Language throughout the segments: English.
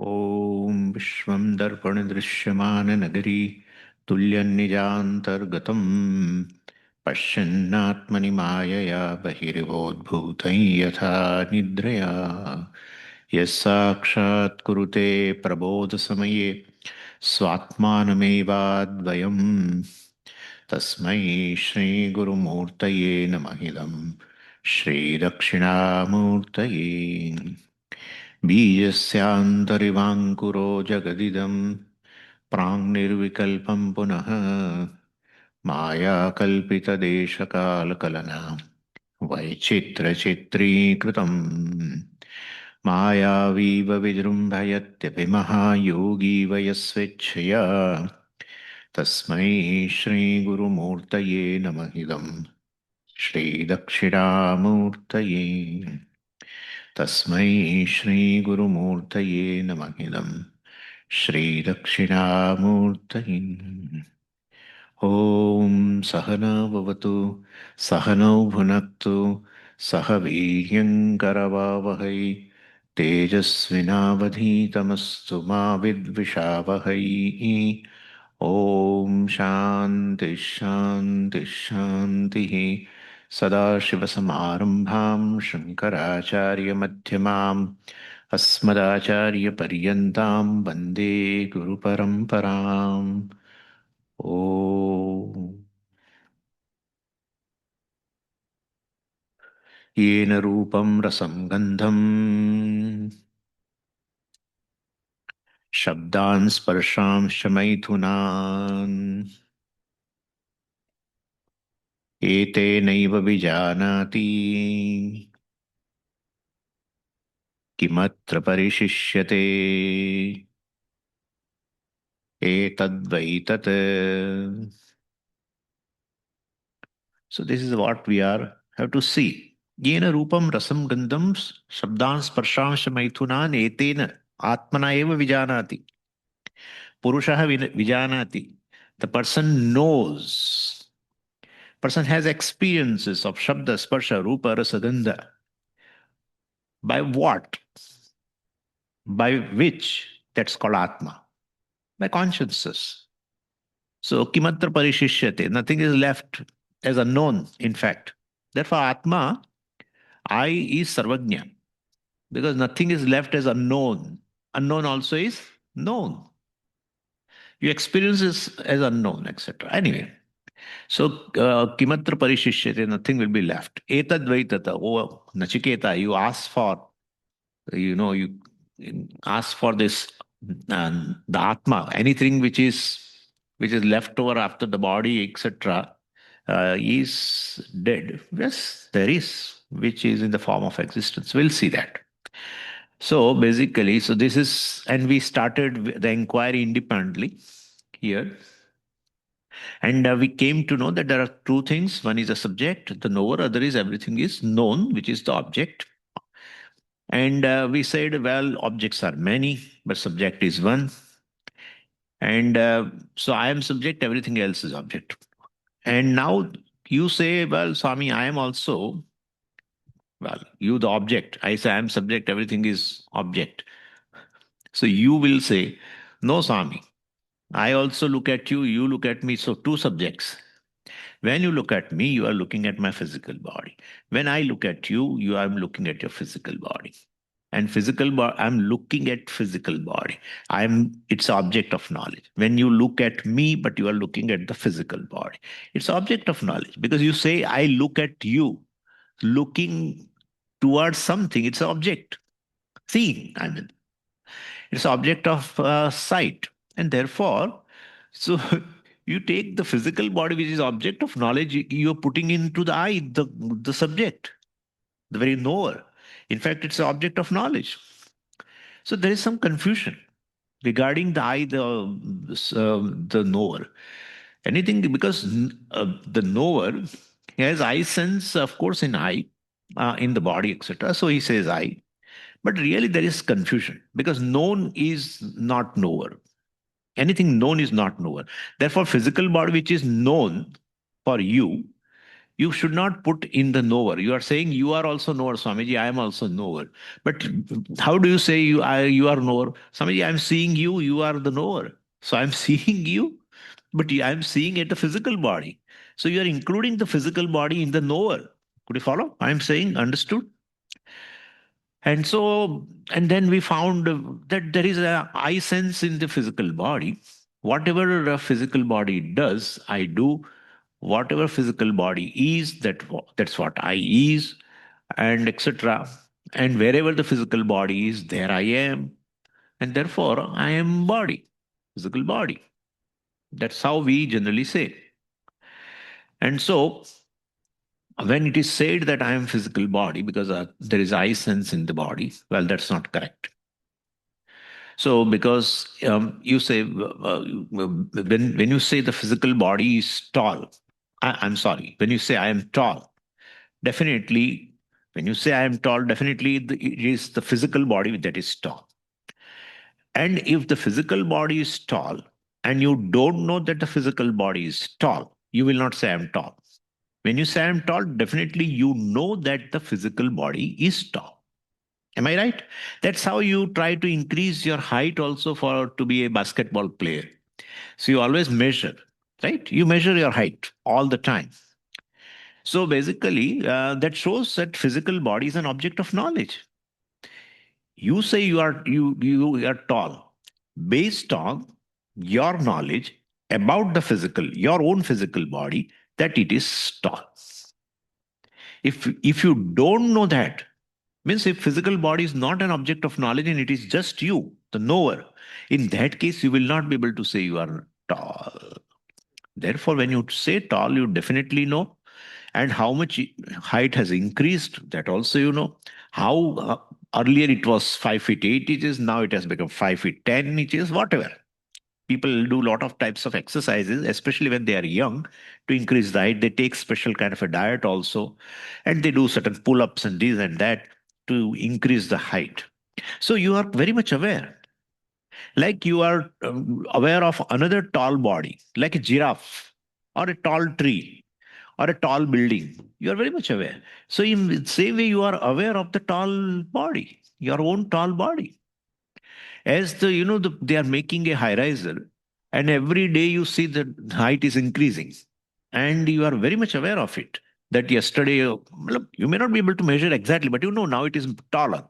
ॐ विश्वं दर्पणदृश्यमाननगरी तुल्यन्निजान्तर्गतम् पश्यन्नात्मनि मायया बहिर्वोद्भूतं यथा निद्रया यः साक्षात्कुरुते प्रबोधसमये स्वात्मानमेवाद्वयम् तस्मै श्रीगुरुमूर्तये नमः इदं श्रीदक्षिणामूर्तये बीजस्यान्तरिवाङ्कुरो जगदिदं प्राङ्निर्विकल्पं पुनः मायाकल्पितदेशकालकलना वैचित्रचित्रीकृतम् मायावीव विजृम्भयत्यभिमहायोगी वयस्वेच्छया तस्मै श्रीगुरुमूर्तये नमः इदं श्रीदक्षिणामूर्तये तस्मै श्रीगुरुमूर्तये नमः इदं श्रीदक्षिणामूर्तये ॐ सहना भवतु सहनौ भुनक्तु सह वीर्यङ्करवावहै तेजस्विनावधीतमस्तु मा विद्विषावहै ॐ शान्ति शान्ति शान्तिः सदाशिवसमारम्भां शङ्कराचार्यमध्यमाम् अस्मदाचार्यपर्यन्तां वन्दे गुरुपरम्पराम् ॐ येन रूपं रसं गन्धम् शब्दान् स्पर्शांश्च मैथुनान् एतेनैव विजानाति किमत्र परिशिष्यते एतद्वै तत्. So this is what we are have to see. Yena rupam rasam gandham shabdan sparshansha maithunan etena atmana eva vijanati. Purushaha vijanati. The person knows. Person has experiences of shabda, sparsha, rupa, rasa, gandha. By what? By which? That's called atma. By consciousness. So kimatra parishishyate. Nothing is left as unknown, in fact. Therefore, atma, I is sarvajna. Because nothing is left as unknown. Unknown also is known. You experience this as unknown, etc. Anyway, so kimatra parishishyate, nothing will be left. Etad vaitata. Oh, Nachiketa, you ask for, you ask for this, the Atma, anything which is left over after the body, etc., is dead. Yes, there is, which is in the form of existence. We'll see that. So basically, so this is, and we started the inquiry independently here. And we came to know that there are two things. One is a subject, the knower, other is everything is known, which is the object. And we said, well, objects are many, but subject is one. And so I am subject, everything else is object. And now you say, well, Swami, I am also, well, you the object. I say I am subject, everything is object. So you will say, no, Swami, I also look at you, you look at me. So two subjects. When you look at me, you are looking at my physical body. When I look at you, you are looking at your physical body. And physical body, I'm looking at physical body. It's object of knowledge. When you look at me, but you are looking at the physical body, it's object of knowledge. Because you say, I look at you, looking towards something, it's object. Seeing, I mean. It's object of sight. And therefore, so you take the physical body, which is object of knowledge, you're putting into the I, the subject, the very knower. In fact, it's an object of knowledge. So there is some confusion regarding the I, the knower. Anything, because the knower has I sense, of course, in I, in the body, etc. So he says I. But really, there is confusion because known is not knower. Anything known is not knower. Therefore, physical body which is known for you, You should not put in the knower. You are saying you are also knower, Swamiji. I am also knower. But how do you say you are knower? Swamiji, I am seeing you. You are the knower. So I am seeing you, but I am seeing it the physical body. So you are including the physical body in the knower. Could you follow? I am saying understood. And so, and then we found that there is a I sense in the physical body. Whatever a physical body does, I do. Whatever physical body is, that's what I is, and etc. And wherever the physical body is, there I am, and therefore I am body, physical body. That's how we generally say. And so, when it is said that I am physical body because there is I sense in the body, well, that's not correct. So, because you say when you say the physical body is tall, I'm sorry. When you say I am tall, definitely, when you say I am tall, definitely it is the physical body that is tall. And if the physical body is tall, and you don't know that the physical body is tall, you will not say I'm tall. When you say I'm tall, definitely you know that the physical body is tall. Am I right? That's how you try to increase your height also for to be a basketball player. So you always measure, right? You measure your height all the time. So basically, that shows that physical body is an object of knowledge. You say you are tall based on your knowledge about the physical, your own physical body, that it is tall. If you don't know that, means if physical body is not an object of knowledge and it is just you, the knower, in that case you will not be able to say you are tall. Therefore, when you say tall, you definitely know. And how much height has increased, that also you know. How earlier it was 5 feet 8 inches, now it has become 5 feet 10 inches, whatever. People do a lot of types of exercises, especially when they are young, to increase the height. They take special kind of a diet also, and they do certain pull-ups and this and that to increase the height. So you are very much aware. Like you are aware of another tall body, like a giraffe or a tall tree or a tall building. You are very much aware. So in the same way, you are aware of the tall body, your own tall body. As they are making a high riser, and every day you see the height is increasing, and you are very much aware of it. That yesterday, well, you may not be able to measure exactly, but you know now it is taller.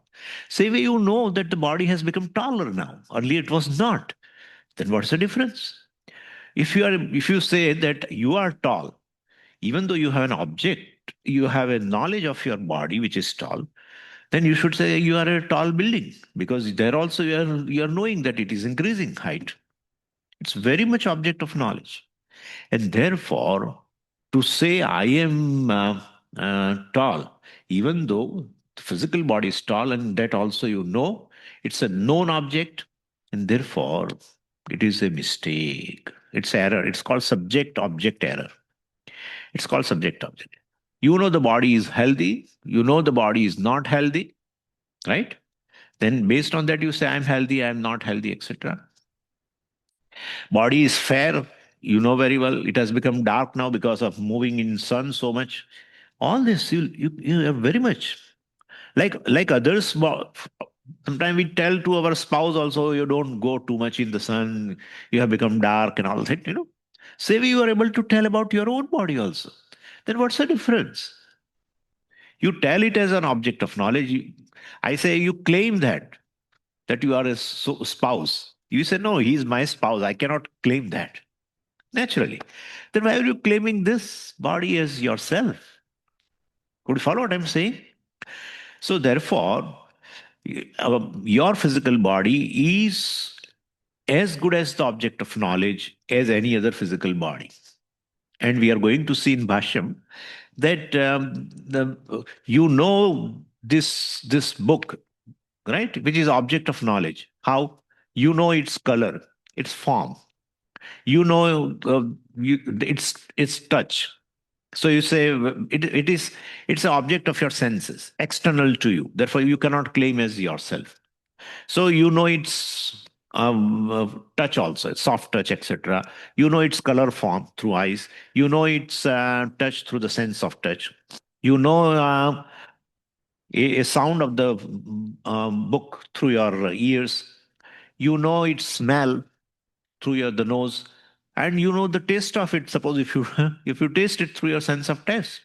Same way you know that the body has become taller now. Earlier it was not. Then what's the difference? If you say that you are tall, even though you have an object, you have a knowledge of your body which is tall, then you should say you are a tall building, because there also you are knowing that it is increasing height. It's very much object of knowledge. And therefore, to say I am tall, even though the physical body is tall, and that also you know, it's a known object, and therefore it is a mistake. It's error. It's called subject object error. It's called subject object. You know the body is healthy, you know the body is not healthy, right? Then based on that, you say, I'm healthy, I'm not healthy, etc. Body is fair. You know very well. It has become dark now because of moving in sun so much. All this, you are very much like others. Sometimes we tell to our spouse also, you don't go too much in the sun. You have become dark and all that. Say you are able to tell about your own body also. Then what's the difference? You tell it as an object of knowledge. I say you claim that you are a spouse. You say, no, he's my spouse. I cannot claim that. Naturally. Then why are you claiming this body as yourself? Could you follow what I'm saying? So therefore, your physical body is as good as the object of knowledge as any other physical body. And we are going to see in Bhashyam that this book, right, which is object of knowledge. How? You know its color, its form. You know its touch. So you say it's an object of your senses, external to you. Therefore, you cannot claim as yourself. So you know its touch also, soft touch, etc. You know its color form through eyes. You know its touch through the sense of touch. You know a sound of the book through your ears. You know its smell through the nose, and you know the taste of it. Suppose if you if you taste it through your sense of taste,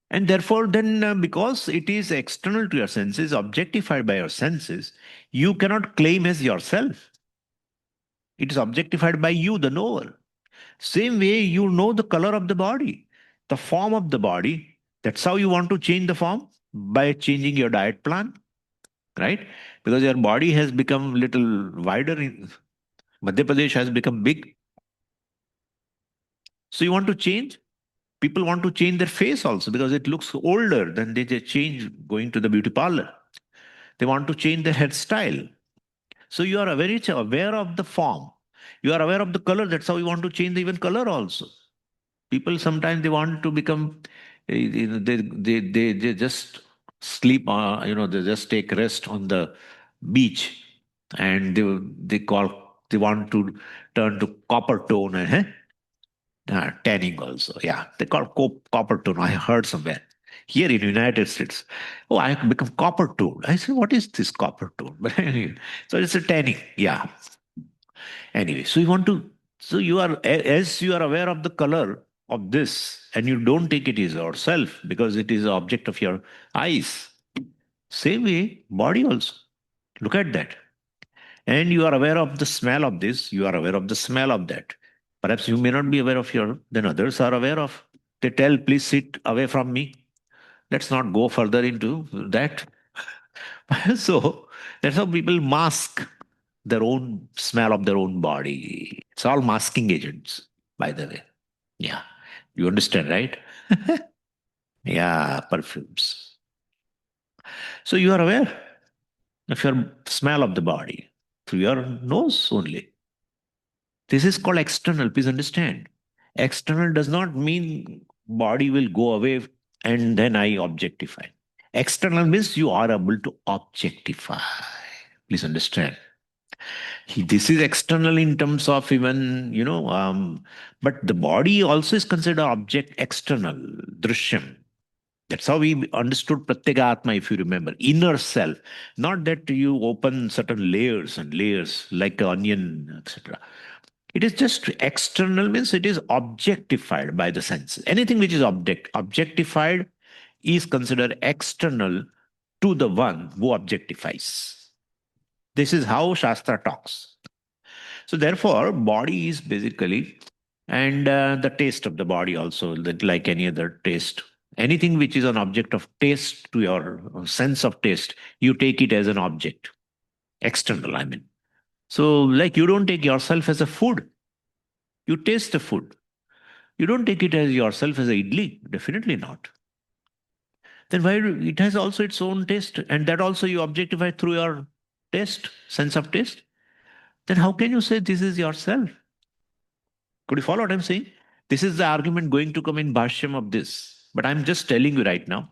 and therefore then because it is external to your senses, objectified by your senses, you cannot claim as yourself. It is objectified by you, the knower. Same way, you know the color of the body, the form of the body. That's how you want to change the form, by changing your diet plan, right? Because your body has become little wider. Madhya Pradesh has become big. So you want to change? People want to change their face also because it looks older. Then they just change going to the beauty parlor. They want to change their hairstyle. So you are very aware of the form. You are aware of the color. That's how you want to change the even color also. People sometimes they want to become, they just sleep, they just take rest on the beach, and they want to turn to copper tone, tanning also. Yeah, they call copper tone. I heard somewhere. Here in United States, oh, I have become copper tone. I say, what is this copper tone? But anyway, so it's a tanning. Yeah. Anyway, so you want to, so you are, as you are aware of the color of this, and you don't take it as yourself because it is the object of your eyes. Same way, body also. Look at that. And you are aware of the smell of this, you are aware of the smell of that. Perhaps you may not be aware of your, then others are aware of. They tell, please sit away from me. Let's not go further into that. So that's how people mask their own smell of their own body. It's all masking agents, by the way. Yeah. You understand, right? Yeah, perfumes. So you are aware of your smell of the body through your nose only. This is called external. Please understand. External does not mean body will go away and then I objectify. External means you are able to objectify. Please understand. This is external in terms of even, but the body also is considered object external, drishyam. That's how we understood Pratyagatma, if you remember, inner self. Not that you open certain layers and layers like an onion, etc. It is just external, means it is objectified by the senses. Anything which is objectified is considered external to the one who objectifies. This is how Shastra talks. So therefore, body is basically, and the taste of the body also, like any other taste. Anything which is an object of taste to your sense of taste, you take it as an object. External, I mean. So, like you don't take yourself as a food. You taste the food. You don't take it as yourself as a idli. Definitely not. Then why it has also its own taste, and that also you objectify through your taste, sense of taste. Then how can you say this is yourself? Could you follow what I'm saying? This is the argument going to come in Bhashyam of this. But I'm just telling you right now.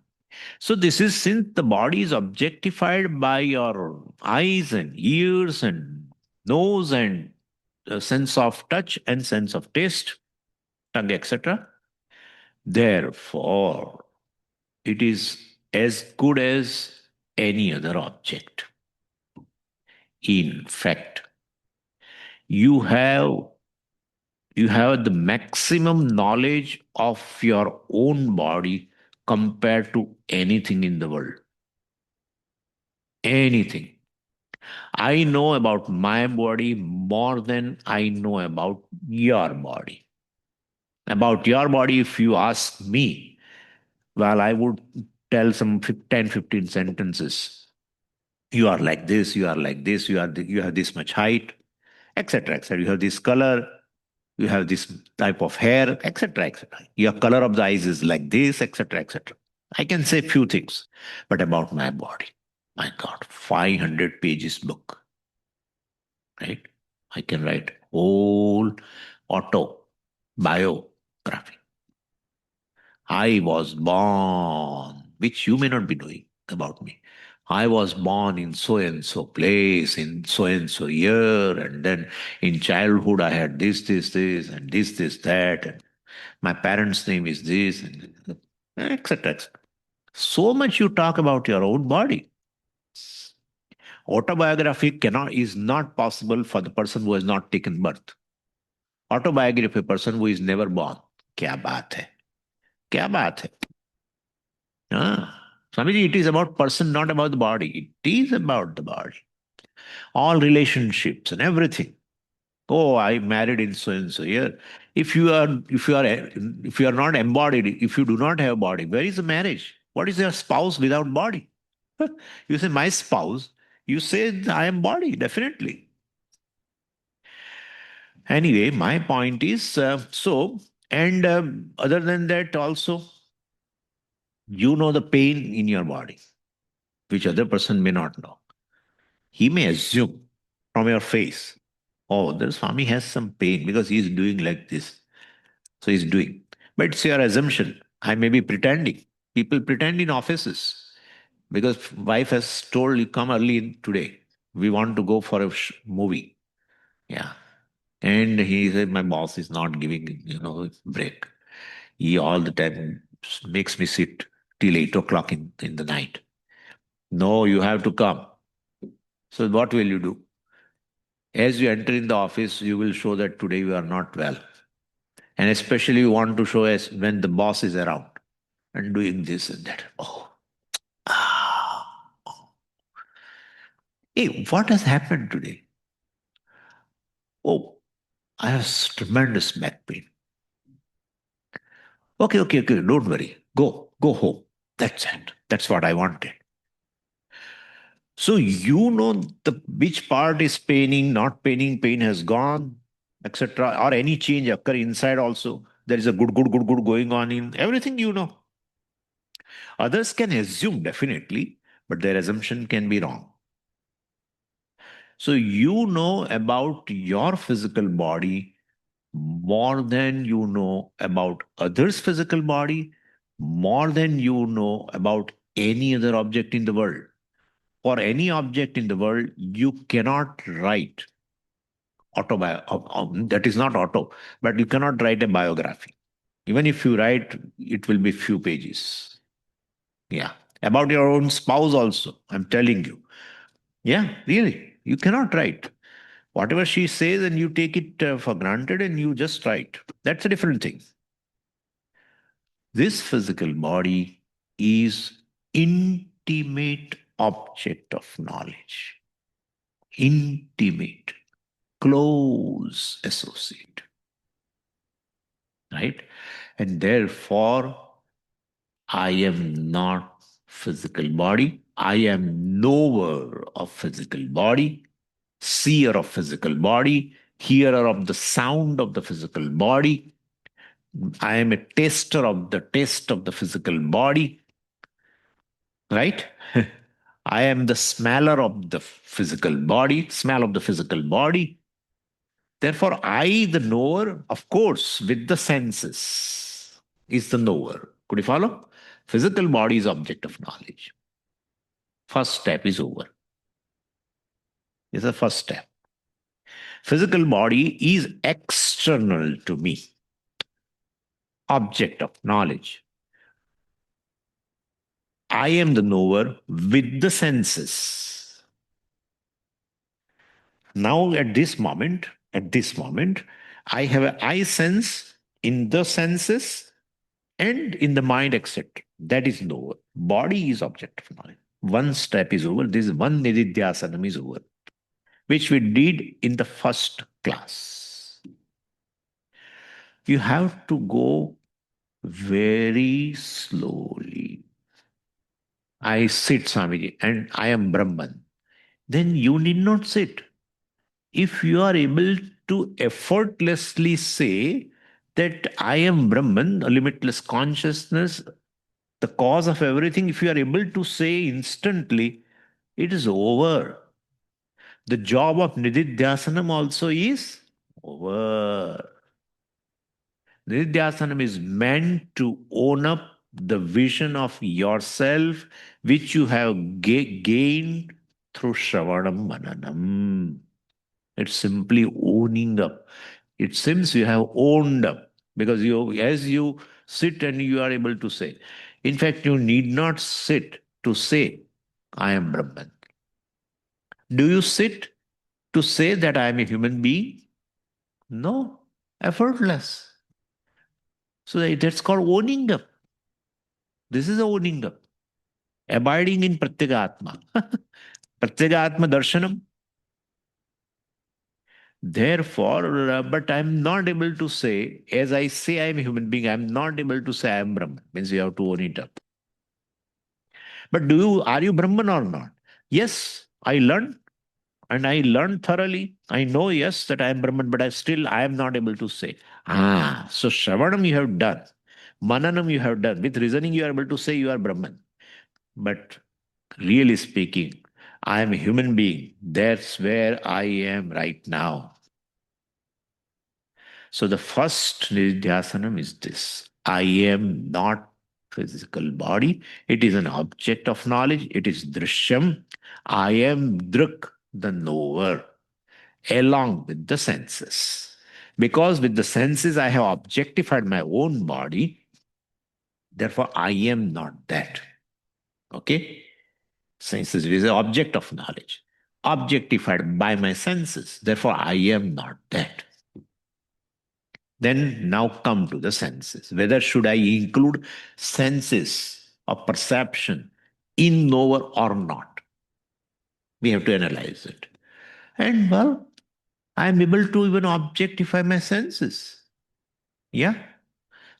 So this is, since the body is objectified by your eyes and ears and nose and sense of touch and sense of taste, tongue, etc. Therefore, it is as good as any other object. In fact, you have you have the maximum knowledge of your own body compared to anything in the world. Anything. I know about my body more than I know about your body. About your body, if you ask me, well, I would tell some 10, 15 sentences. You are like this, you are like this, you have this much height, etc., etc. You have this color, you have this type of hair, etc., etc. Your color of the eyes is like this, etc., etc. I can say few things, but about my body, my God, 500 pages book, right? I can write whole autobiography. I was born, which you may not be knowing about me. I was born in so and so place, in so and so year, and then in childhood I had this, and this, that, and my parents' name is this, and etc. etc. So much you talk about your own body. Autobiography cannot is not possible for the person who has not taken birth. Autobiography of a person who is never born. क्या बात है? क्या बात है? Ah. Swamiji, it is about person, not about the body. It is about the body. All relationships and everything. Oh, I married in so and so year. If you are not embodied, if you do not have body, where is the marriage? What is your spouse without body? You say my spouse. You say I am body, definitely. Anyway, my point is and other than that, also, you know the pain in your body, which other person may not know. He may assume from your face, oh, the Swami has some pain because he's doing like this. So he's doing. But it's your assumption. I may be pretending. People pretend in offices because wife has told you come early today. We want to go for a movie. Yeah. And he said, my boss is not giving, break. He all the time makes me sit till 8 o'clock in the night. No, you have to come. So what will you do? As you enter in the office, you will show that today you are not well. And especially you want to show us when the boss is around and doing this and that. Oh, ah. Hey, what has happened today? Oh, I have tremendous back pain. Okay, don't worry. Go home. That's it. That's what I wanted. So you know the which part is paining, not paining, pain has gone, etc. Or any change occur inside also. There is a good going on in everything you know. Others can assume definitely, but their assumption can be wrong. So you know about your physical body more than you know about others' physical body, more than you know about any other object in the world. For any object in the world, you cannot write that is not auto, but you cannot write a biography. Even if you write, it will be few pages. Yeah. About your own spouse also, I'm telling you. Yeah, really. You cannot write. Whatever she says and you take it for granted and you just write. That's a different thing. This physical body is intimate object of knowledge. Intimate, close associate. Right? And therefore, I am not physical body. I am knower of physical body, seer of physical body, hearer of the sound of the physical body. I am a taster of the taste of the physical body, right? I am the smeller of the physical body, smell of the physical body. Therefore, I, the knower, of course, with the senses, is the knower. Could you follow? Physical body is object of knowledge. First step is over. Is the first step. Physical body is external to me, object of knowledge. I am the knower with the senses. Now, at this moment, I have an I sense in the senses and in the mind, etc. That is knower. Body is object of knowledge. One step is over. This one nididhyasanam is over, which we did in the first class. You have to go very slowly. I sit, Swamiji, and I am Brahman. Then you need not sit. If you are able to effortlessly say that I am Brahman, a limitless consciousness, the cause of everything, if you are able to say instantly, it is over. The job of Nididhyasanam also is over. Nididhyasanam is meant to own up the vision of yourself which you have gained through Shravanam Mananam. It's simply owning up. It seems you have owned up because as you sit and you are able to say. In fact, you need not sit to say, I am Brahman. Do you sit to say that I am a human being? No, effortless. So that's called owning up. This is owning up. Abiding in Pratyagatma. Pratyagatma darshanam. Therefore, but I'm not able to say, as I say I'm a human being, I'm not able to say I'm Brahman. Means you have to own it up. But are you Brahman or not? Yes, I learned and I learned thoroughly. I know, yes, that I am Brahman, but I am not able to say. So Shravanam you have done. Mananam you have done. With reasoning you are able to say you are Brahman. But really speaking, I am a human being. That's where I am right now. So the first nididhyasanam is this. I am not physical body. It is an object of knowledge. It is drishyam. I am drik, the knower, along with the senses. Because with the senses I have objectified my own body, therefore I am not that. Okay? Senses is an object of knowledge, objectified by my senses. Therefore I am not that. Then now come to the senses. Whether should I include senses of perception in knower or not? We have to analyze it. And well, I am able to even objectify my senses. Yeah.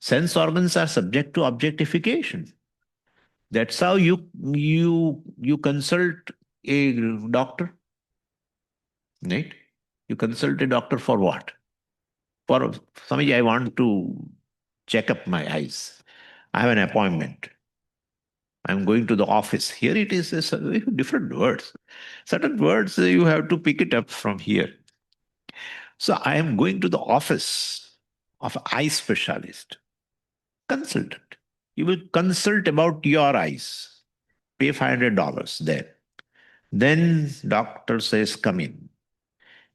Sense organs are subject to objectification. That's how you consult a doctor, right? You consult a doctor for what? For Swamiji, I want to check up my eyes. I have an appointment. I'm going to the office. Here it is different words. Certain words you have to pick it up from here. So I am going to the office of an eye specialist, consultant. You will consult about your eyes. Pay $500 there. Then doctor says, come in.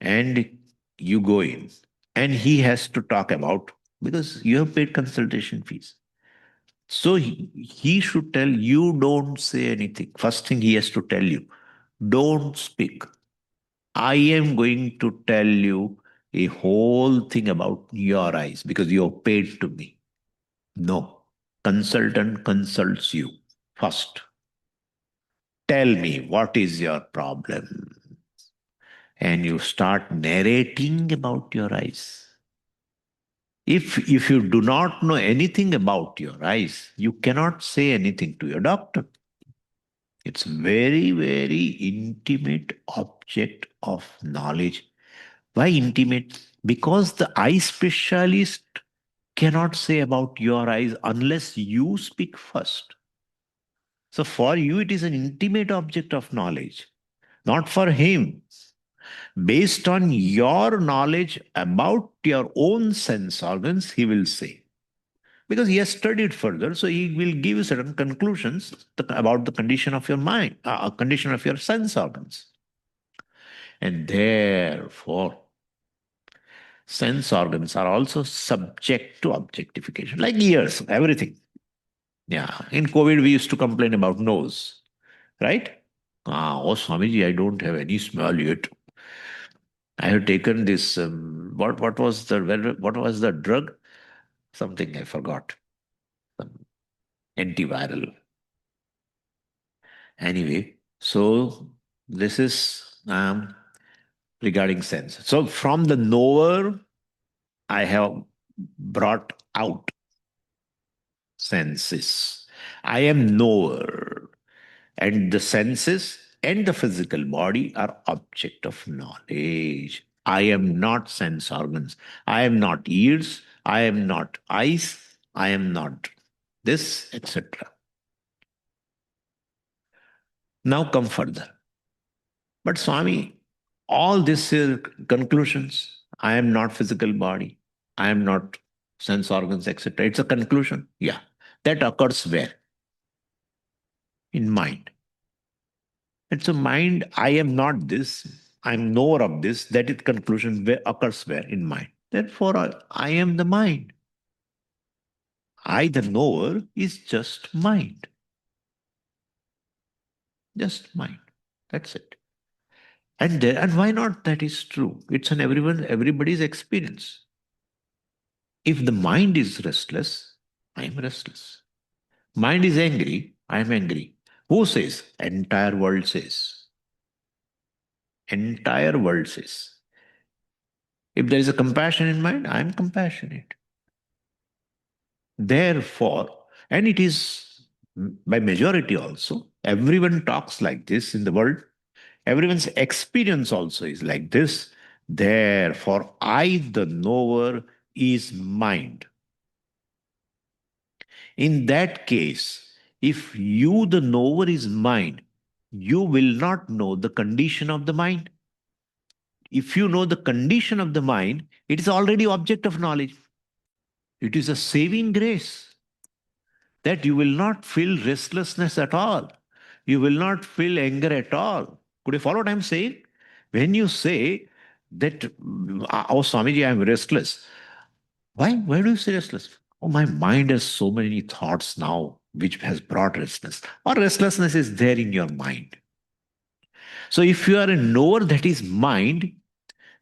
And you go in. And he has to talk about, because you have paid consultation fees. So he should tell you, don't say anything. First thing he has to tell you, don't speak. I am going to tell you a whole thing about your eyes because you have paid to me. No. Consultant consults you first. Tell me what is your problem. And you start narrating about your eyes. If you do not know anything about your eyes, you cannot say anything to your doctor. It's very, very intimate object of knowledge. Why intimate? Because the eye specialist cannot say about your eyes unless you speak first. So for you, it is an intimate object of knowledge, not for him. Based on your knowledge about your own sense organs, he will say. Because he has studied further, so he will give you certain conclusions about the condition of your mind, condition of your sense organs. And therefore, sense organs are also subject to objectification, like ears, everything. Yeah, in COVID, we used to complain about nose, right? Oh, Swamiji, I don't have any smell yet. I have taken this. What was the drug? Something I forgot. Some antiviral. Anyway, so this is regarding sense. So from the knower, I have brought out senses. I am knower. And the senses and the physical body are object of knowledge. I am not sense organs. I am not ears. I am not eyes. I am not this, etc. Now come further. But Swami, all these conclusions, I am not physical body. I am not sense organs, etc. It's a conclusion. Yeah. That occurs where? In mind. And so mind, I am not this, I am knower of this, that is conclusion where occurs where? In mind. Therefore, I am the mind. I, the knower, is just mind. Just mind. That's it. And why not? That is true. It's an everybody's experience. If the mind is restless, I am restless. Mind is angry, I am angry. Who says? Entire world says. Entire world says. If there is a compassion in mind, I am compassionate. Therefore, and it is by majority also, everyone talks like this in the world. Everyone's experience also is like this. Therefore, I, the knower, is mind. In that case, if you, the knower, is mind, you will not know the condition of the mind. If you know the condition of the mind, it is already object of knowledge. It is a saving grace that you will not feel restlessness at all. You will not feel anger at all. Could you follow what I'm saying? When you say that, oh, Swamiji, I'm restless. Why? Why do you say restless? Oh, my mind has so many thoughts now, which has brought restlessness. Or restlessness is there in your mind. So if you are a knower that is mind,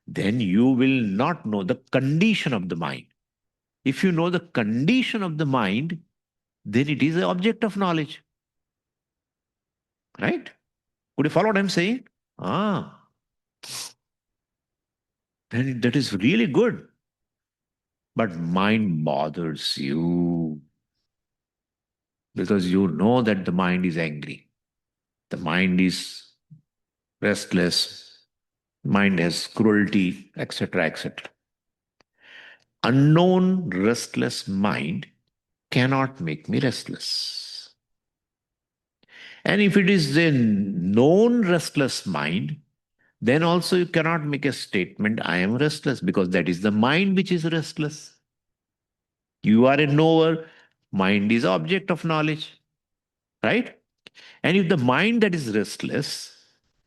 then you will not know the condition of the mind. If you know the condition of the mind, then it is an object of knowledge. Right? Could you follow what I'm saying? Ah, then that is really good. But mind bothers you because you know that the mind is angry. The mind is restless. Mind has cruelty, etc., etc. Unknown, restless mind cannot make me restless. And if it is a known restless mind, then also you cannot make a statement, I am restless, because that is the mind which is restless. You are a knower, mind is object of knowledge, right? And if the mind that is restless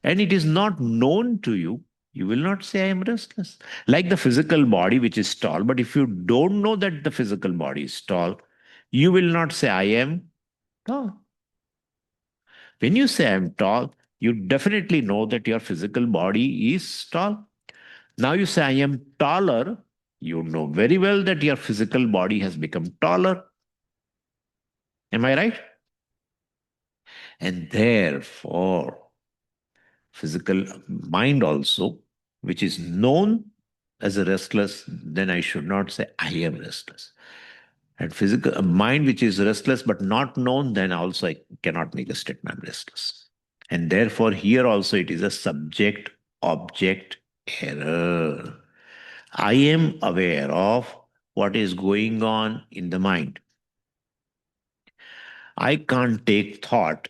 and it is not known to you, you will not say, I am restless. Like the physical body, which is tall, but if you don't know that the physical body is tall, you will not say, I am tall. When you say I am tall, you definitely know that your physical body is tall. Now you say, I am taller. You know very well that your physical body has become taller. Am I right? And therefore, physical mind also, which is known as a restless, then I should not say, I am restless. And physical a mind which is restless but not known, then also I cannot make a statement, I'm restless. And therefore, here also it is a subject object error. I am aware of what is going on in the mind. I can't take thought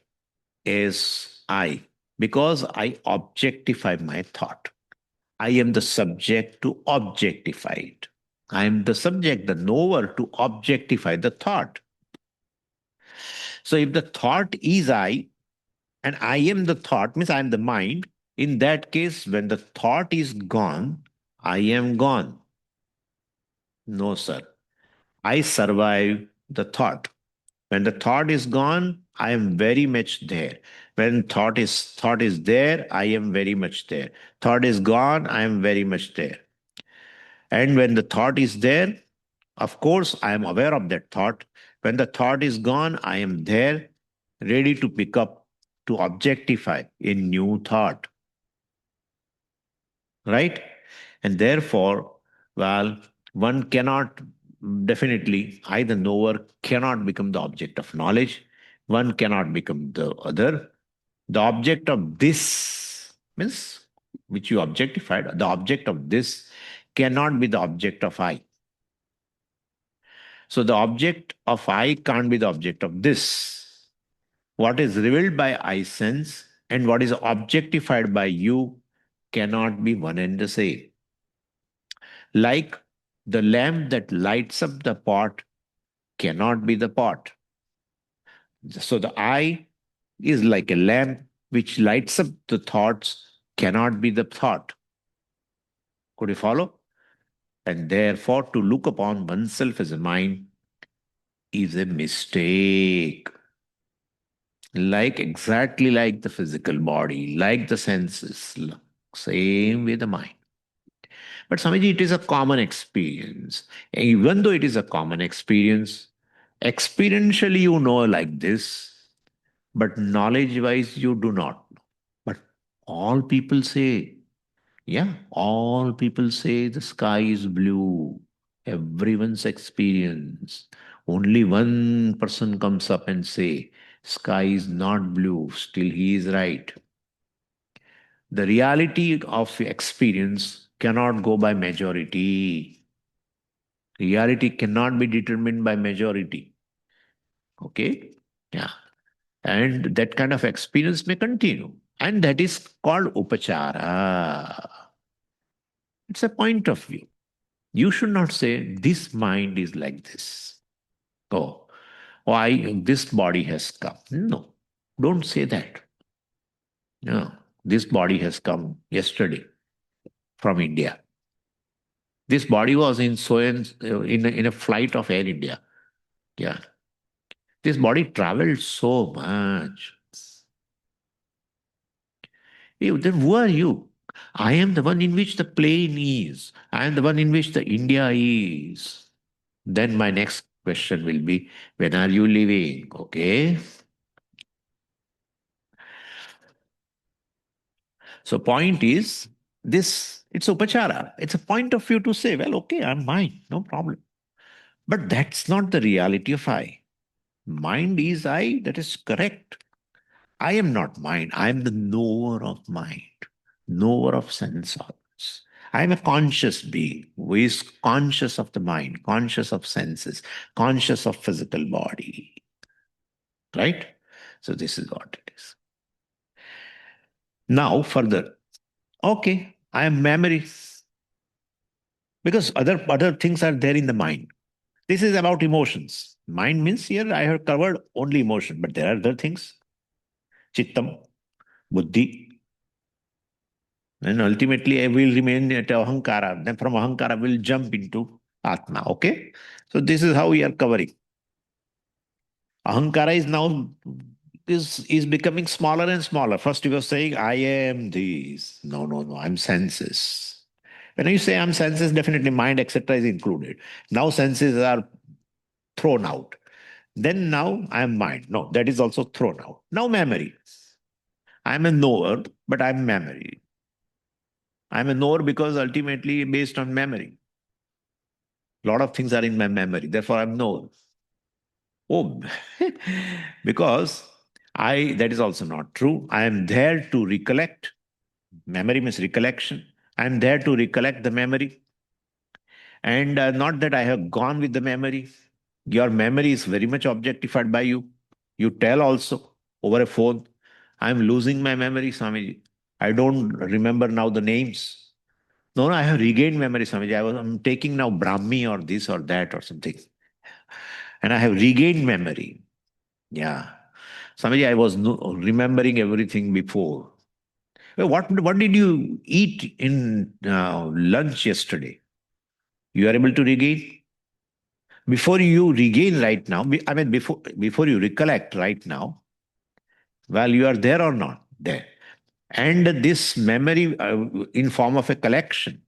as I because I objectify my thought. I am the subject to objectify it. I am the subject, the knower, to objectify the thought. So if the thought is I and I am the thought, means I am the mind, in that case, when the thought is gone, I am gone. No, sir. I survive the thought. When the thought is gone, I am very much there. When thought is there, I am very much there. Thought is gone, I am very much there. And when the thought is there, of course, I am aware of that thought. When the thought is gone, I am there, ready to pick up, to objectify a new thought. Right? And therefore, well, one cannot definitely, either knower cannot become the object of knowledge, one cannot become the other. The object of this means which you objectified, the object of this cannot be the object of I. So the object of I can't be the object of this. What is revealed by I sense and what is objectified by you cannot be one and the same. Like the lamp that lights up the pot cannot be the pot. So the I is like a lamp which lights up the thoughts, cannot be the thought. Could you follow? And therefore, to look upon oneself as a mind is a mistake. Exactly like the physical body, like the senses, same with the mind. But Swamiji, it is a common experience. Even though it is a common experience, experientially you know like this, but knowledge wise you do not know. But all people say, yeah, all people say the sky is blue. Everyone's experience. Only one person comes up and say, sky is not blue. Still he is right. The reality of experience cannot go by majority. Reality cannot be determined by majority. Okay? Yeah. And that kind of experience may continue. And that is called upachara. It's a point of view. You should not say, this mind is like this. Oh, why this body has come. No, don't say that. No, this body has come yesterday from India. This body was in in a flight of Air India. Yeah. This body traveled so much. Hey, then who are you? I am the one in which the plane is. I am the one in which the India is. Then my next question will be, when are you leaving? Okay. So point is this, it's upachara. It's a point of view to say, well, okay, I'm mine, no problem. But that's not the reality of I. Mind is I, that is correct. I am not mind. I am the knower of mind, knower of sense organs. I am a conscious being who is conscious of the mind, conscious of senses, conscious of physical body. Right? So this is what it is. Now further. Okay, I am memory. Because other things are there in the mind. This is about emotions. Mind means here I have covered only emotion, but there are other things. Chittam, buddhi, and ultimately I will remain at ahankara. Then from ahankara will jump into atma. Okay, so this is how we are covering. Ahankara is now is becoming smaller and smaller. First you were saying I am this. No, no, no. I'm senses. When you say I'm senses, definitely mind, etc. is included. Now senses are thrown out. Then now I am mind. No, that is also thrown out. Now memory. I'm a knower, but I'm memory. I'm a knower because ultimately based on memory. A lot of things are in my memory. Therefore, I'm knower. Oh, because that is also not true. I am there to recollect. Memory means recollection. I'm there to recollect the memory. And not that I have gone with the memory. Your memory is very much objectified by you. You tell also over a phone, I'm losing my memory, Swamiji. I don't remember now the names. No, no, I have regained memory, Swamiji. I'm taking now Brahmi or this or that or something. And I have regained memory. Yeah. Swamiji, I was remembering everything before. Well, what did you eat in lunch yesterday? You are able to regain? Before you regain right now, I mean, before you recollect right now, well, you are there or not there. And this memory in form of a collection.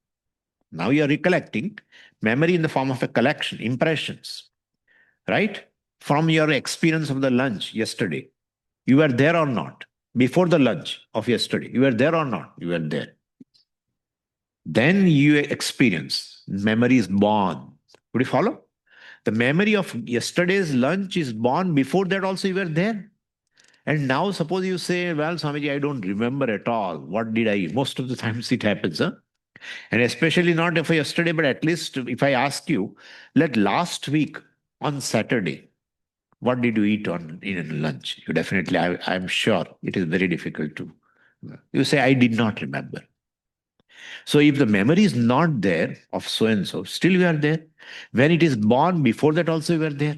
Now you are recollecting memory in the form of a collection, impressions, right? From your experience of the lunch yesterday. You were there or not? Before the lunch of yesterday, you were there or not? You were there. Then you experience. Memory is born. Would you follow? The memory of yesterday's lunch is born. Before that also you were there. And now suppose you say, well, Swamiji, I don't remember at all. What did I eat? Most of the times it happens, huh? And especially not for yesterday, but at least if I ask you, let last week on Saturday, what did you eat on in lunch? You definitely, I'm sure it is very difficult to. You say, I did not remember. So if the memory is not there of so and so, still you are there. When it is born, before that also you were there.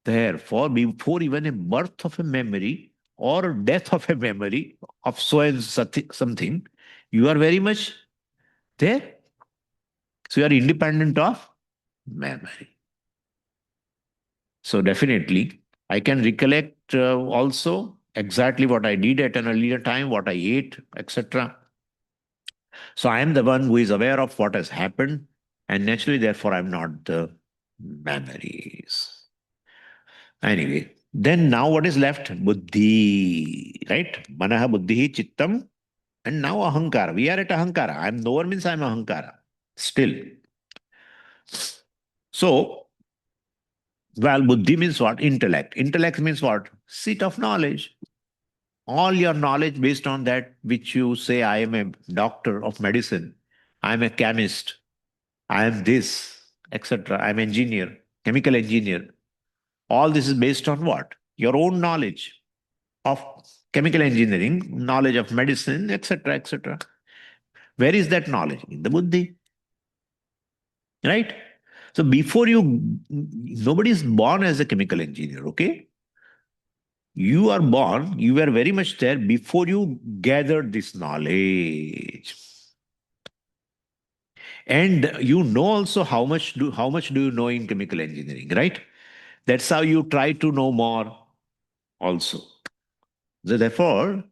Therefore, before even a birth of a memory or death of a memory of so and something, you are very much there. So you are independent of memory. So definitely, I can recollect also exactly what I did at an earlier time, what I ate, etc. So I am the one who is aware of what has happened, and naturally, therefore, I'm not the memories. Anyway, then now what is left? Buddhi, right? Manaha buddhi chittam, and now ahankara. We are at ahankara. I'm knower means I'm ahankara. Still. So, well, buddhi means what? Intellect. Intellect means what? Seat of knowledge. All your knowledge based on that which you say, I am a doctor of medicine, I am a chemist, I am this, etc. I am engineer, chemical engineer. All this is based on what? Your own knowledge of chemical engineering, knowledge of medicine, etc., etc. Where is that knowledge? In the buddhi, right? So before you, nobody is born as a chemical engineer, okay? You are born, you were very much there before you gathered this knowledge. And you know also how much do you know in chemical engineering, right? That's how you try to know more also. So therefore,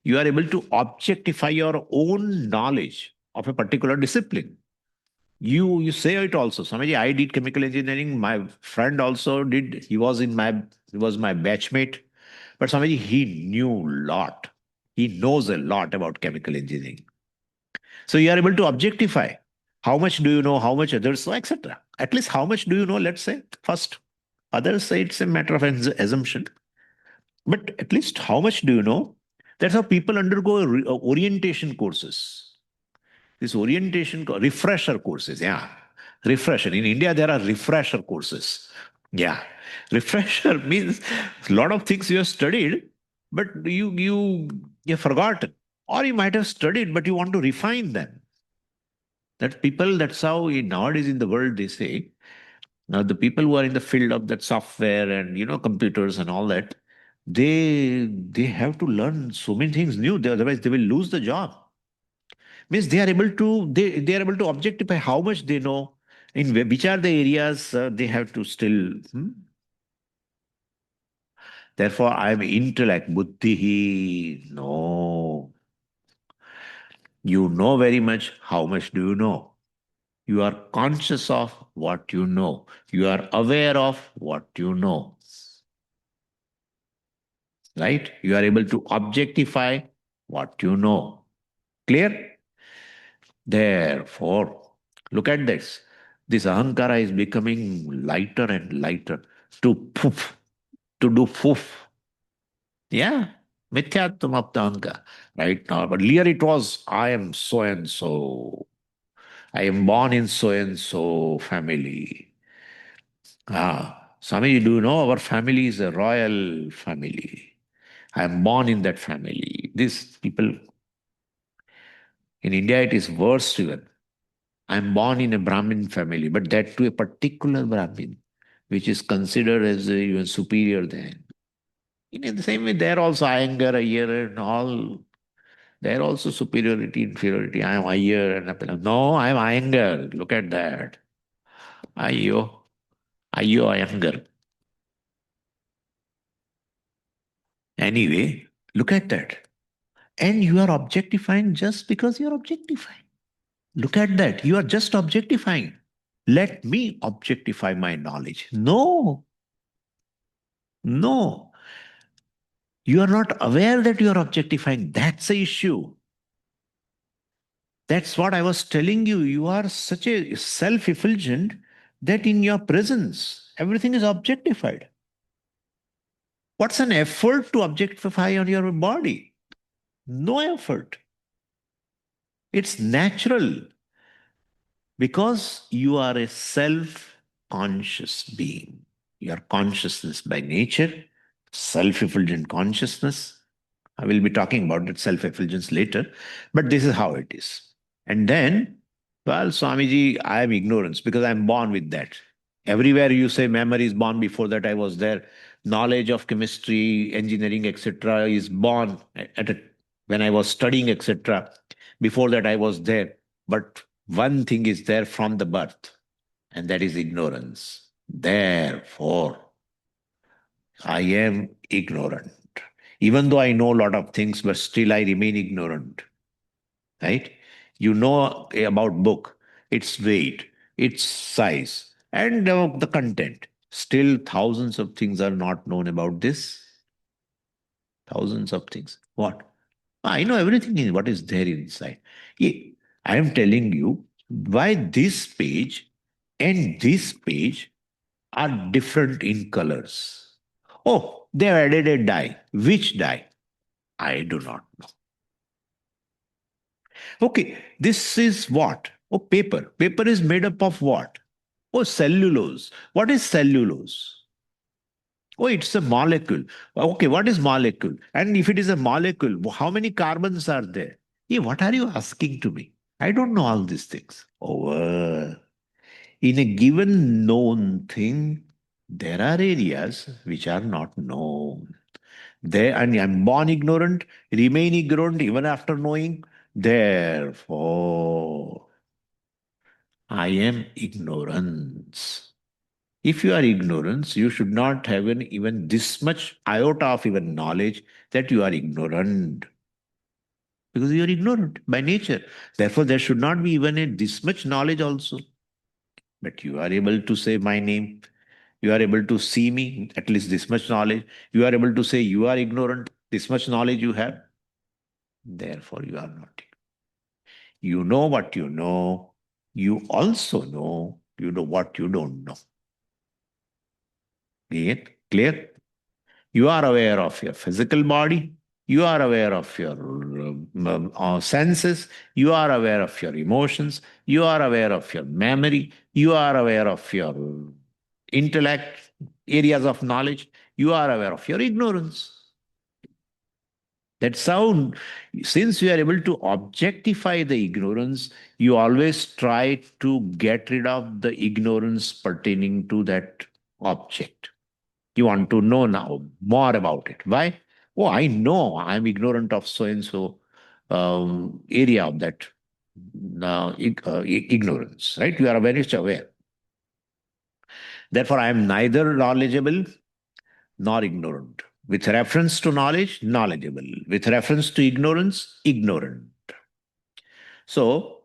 you are able to objectify your own knowledge of a particular discipline. You say it also. Swamiji, I did chemical engineering. My friend also did. He was my batchmate. But Swamiji, he knew a lot. He knows a lot about chemical engineering. So you are able to objectify. How much do you know? How much others know, etc. At least how much do you know? Let's say first. Others say it's a matter of assumption. But at least how much do you know? That's how people undergo orientation courses. This refresher courses, yeah. Refresher. In India, there are refresher courses. Yeah. Refresher means a lot of things you have studied, but you forgotten. Or you might have studied, but you want to refine them. That's how nowadays in the world they say, now the people who are in the field of that software and computers and all that, they have to learn so many things new. Otherwise, they will lose the job. Means they are able to objectify how much they know, in which are the areas they have to still. Therefore, I am intellect, buddhi. No, you know very much. How much do you know? You are conscious of what you know. You are aware of what you know. Right? You are able to objectify what you know. Clear? Therefore, look at this. This ahankara is becoming lighter and lighter to poof, to do poof. Yeah. Mithyatvam aptahanka right now. But earlier it was, I am so and so. I am born in so and so family. Swami, do you know our family is a royal family? I am born in that family. These people in India, it is worse even. I am born in a Brahmin family, but that to a particular Brahmin, which is considered as even superior than. In the same way, there also Iyengar, Iyer, and all. There also superiority, inferiority. I am Iyer and Appel. No, I am Iyengar. Look at that. Ayyo, Ayyo Iyengar. Anyway, look at that. And you are objectifying just because you are objectifying. Look at that. You are just objectifying. Let me objectify my knowledge. No, no. You are not aware that you are objectifying. That's the issue. That's what I was telling you. You are such a self effulgent that in your presence, everything is objectified. What's an effort to objectify on your body? No effort. It's natural because you are a self conscious being. You are consciousness by nature, self effulgent consciousness. I will be talking about that self effulgence later, but this is how it is. And then, well, Swamiji, I am ignorance because I'm born with that. Everywhere you say memory is born, before that I was there. Knowledge of chemistry, engineering, etc. is born when I was studying, etc. Before that I was there. But one thing is there from the birth, and that is ignorance. Therefore, I am ignorant. Even though I know a lot of things, but still I remain ignorant. Right? You know about book, its weight, its size, and the content. Still, thousands of things are not known about this. Thousands of things. What? I know everything is what is there inside. Yeah, I am telling you why this page and this page are different in colors. Oh, they have added a dye. Which dye? I do not know. Okay, this is what? Oh, paper. Paper is made up of what? Oh, cellulose. What is cellulose? Oh, it's a molecule. Okay, what is molecule? And if it is a molecule, how many carbons are there? Yeah, what are you asking to me? I don't know all these things. Over. In a given known thing, there are areas which are not known. There, and I'm born ignorant, remain ignorant even after knowing. Therefore, I am ignorance. If you are ignorance, you should not have even this much iota of even knowledge that you are ignorant. Because you are ignorant by nature. Therefore, there should not be even this much knowledge also. But you are able to say my name. You are able to see me, at least this much knowledge. You are able to say you are ignorant, this much knowledge you have. Therefore, you are not. You know what you know. You also know you know what you don't know. Again, clear? You are aware of your physical body. You are aware of your senses. You are aware of your emotions. You are aware of your memory. You are aware of your intellect, areas of knowledge. You are aware of your ignorance. That's how, since you are able to objectify the ignorance, you always try to get rid of the ignorance pertaining to that object. You want to know now more about it. Why? Oh, I know I'm ignorant of so and so area of that ignorance, right? You are very much aware. Therefore, I am neither knowledgeable nor ignorant. With reference to knowledge, knowledgeable. With reference to ignorance, ignorant. So,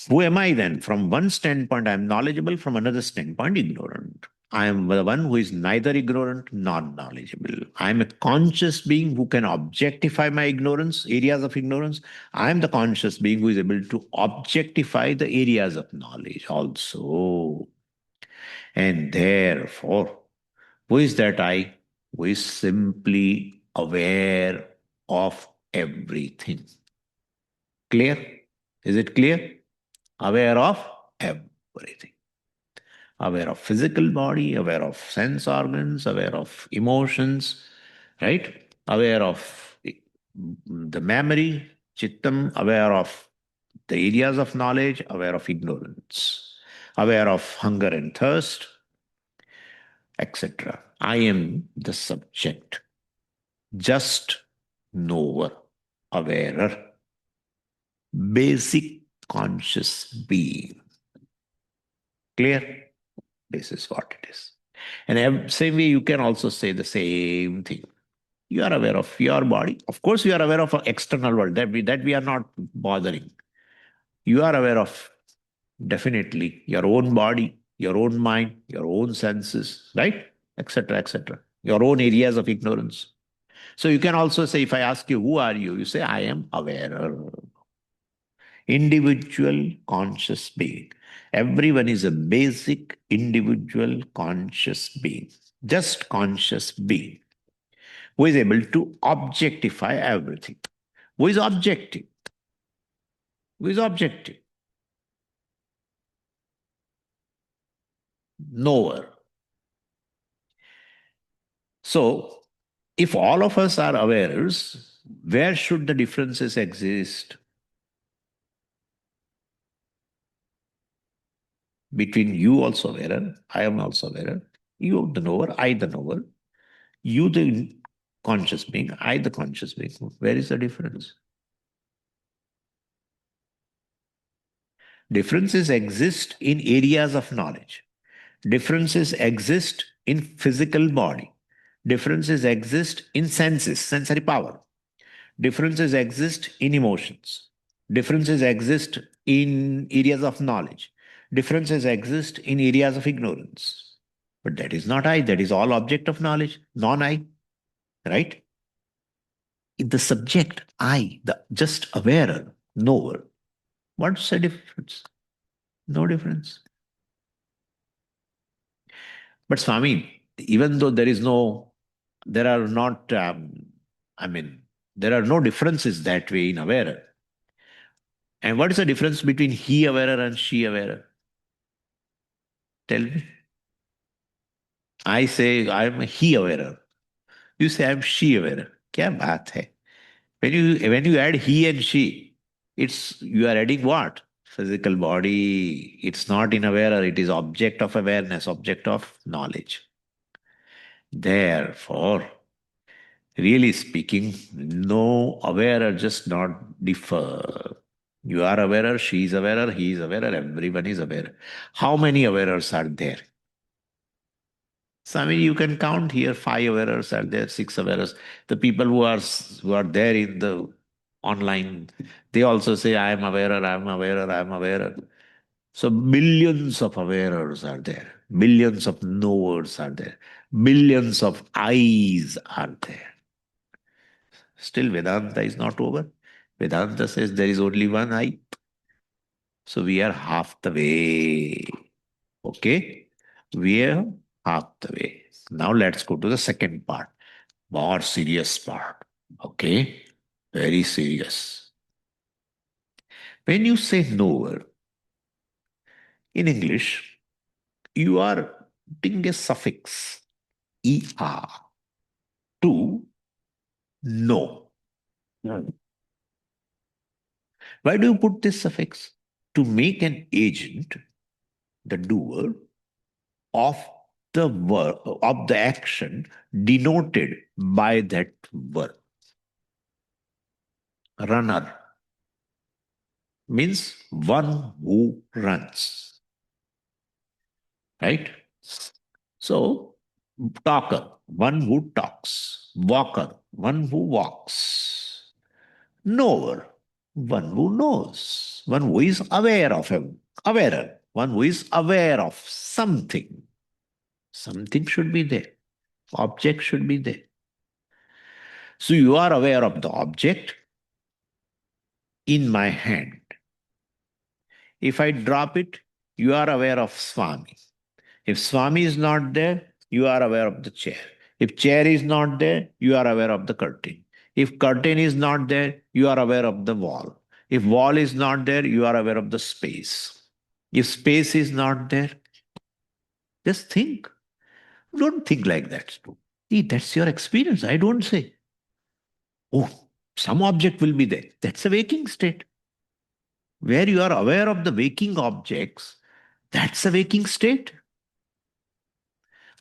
who am I then? From one standpoint, I am knowledgeable. From another standpoint, ignorant. I am the one who is neither ignorant nor knowledgeable. I am a conscious being who can objectify my ignorance, areas of ignorance. I am the conscious being who is able to objectify the areas of knowledge also. And therefore, who is that I? Who is simply aware of everything. Clear? Is it clear? Aware of everything. Aware of physical body, aware of sense organs, aware of emotions, right? Aware of the memory, chittam, aware of the areas of knowledge, aware of ignorance, aware of hunger and thirst, etc. I am the subject, just knower, awarer, basic conscious being. Clear? This is what it is. And same way, you can also say the same thing. You are aware of your body. Of course, you are aware of an external world that we are not bothering. You are aware of definitely your own body, your own mind, your own senses, right? Etc. etc. Your own areas of ignorance. So you can also say, if I ask you, who are you? You say, I am aware. Individual conscious being. Everyone is a basic individual conscious being, just conscious being, who is able to objectify everything. Who is objective? Who is objective? Knower. So, if all of us are awares, where should the differences exist? Between you also wearer, I am also wearer, you the knower, I the knower, you the conscious being, I the conscious being. Where is the difference? Differences exist in areas of knowledge. Differences exist in physical body. Differences exist in senses, sensory power. Differences exist in emotions. Differences exist in areas of knowledge. Differences exist in areas of ignorance. But that is not I, that is all object of knowledge, non I, right? The subject, I, the just awarer, knower, what's the difference? No difference. But Swami, even though there are not, I mean, there are no differences that way in awarer. And what is the difference between he awarer and she awarer? Tell me. I say I'm a he awarer. You say I'm she awarer. क्या बात है? When you add he and she, it's you are adding what? Physical body. It's not in awarer. It is object of awareness, object of knowledge. Therefore, really speaking, no awarer just not differ. You are awarer, she is awarer, he is awarer, everyone is aware. How many awarers are there? So I mean, you can count here 5 awarers are there, 6 awarers. The people who are there in the online, they also say, I am awarer, I am awarer, I am awarer. So billions of awarers are there, billions of knowers are there, billions of eyes are there. Still, Vedanta is not over. Vedanta says there is only one I. So we are half the way. Okay? We are half the way. Now let's go to the second part, more serious part. Okay? Very serious. When you say knower, in English, you are putting a suffix, er, to know. Why do you put this suffix? To make an agent, the doer, of the verb, of the action denoted by that verb. Runner means one who runs, right? So, talker, one who talks. Walker, one who walks. Knower, one who knows. One who is aware of him. Awarer, one who is aware of something. Something should be there. Object should be there. So you are aware of the object in my hand. If I drop it, you are aware of Swami. If Swami is not there, you are aware of the chair. If chair is not there, you are aware of the curtain. If curtain is not there, you are aware of the wall. If wall is not there, you are aware of the space. If space is not there, just think. Don't think like that. See, that's your experience. I don't say, oh, some object will be there. That's a waking state. Where you are aware of the waking objects, that's a waking state.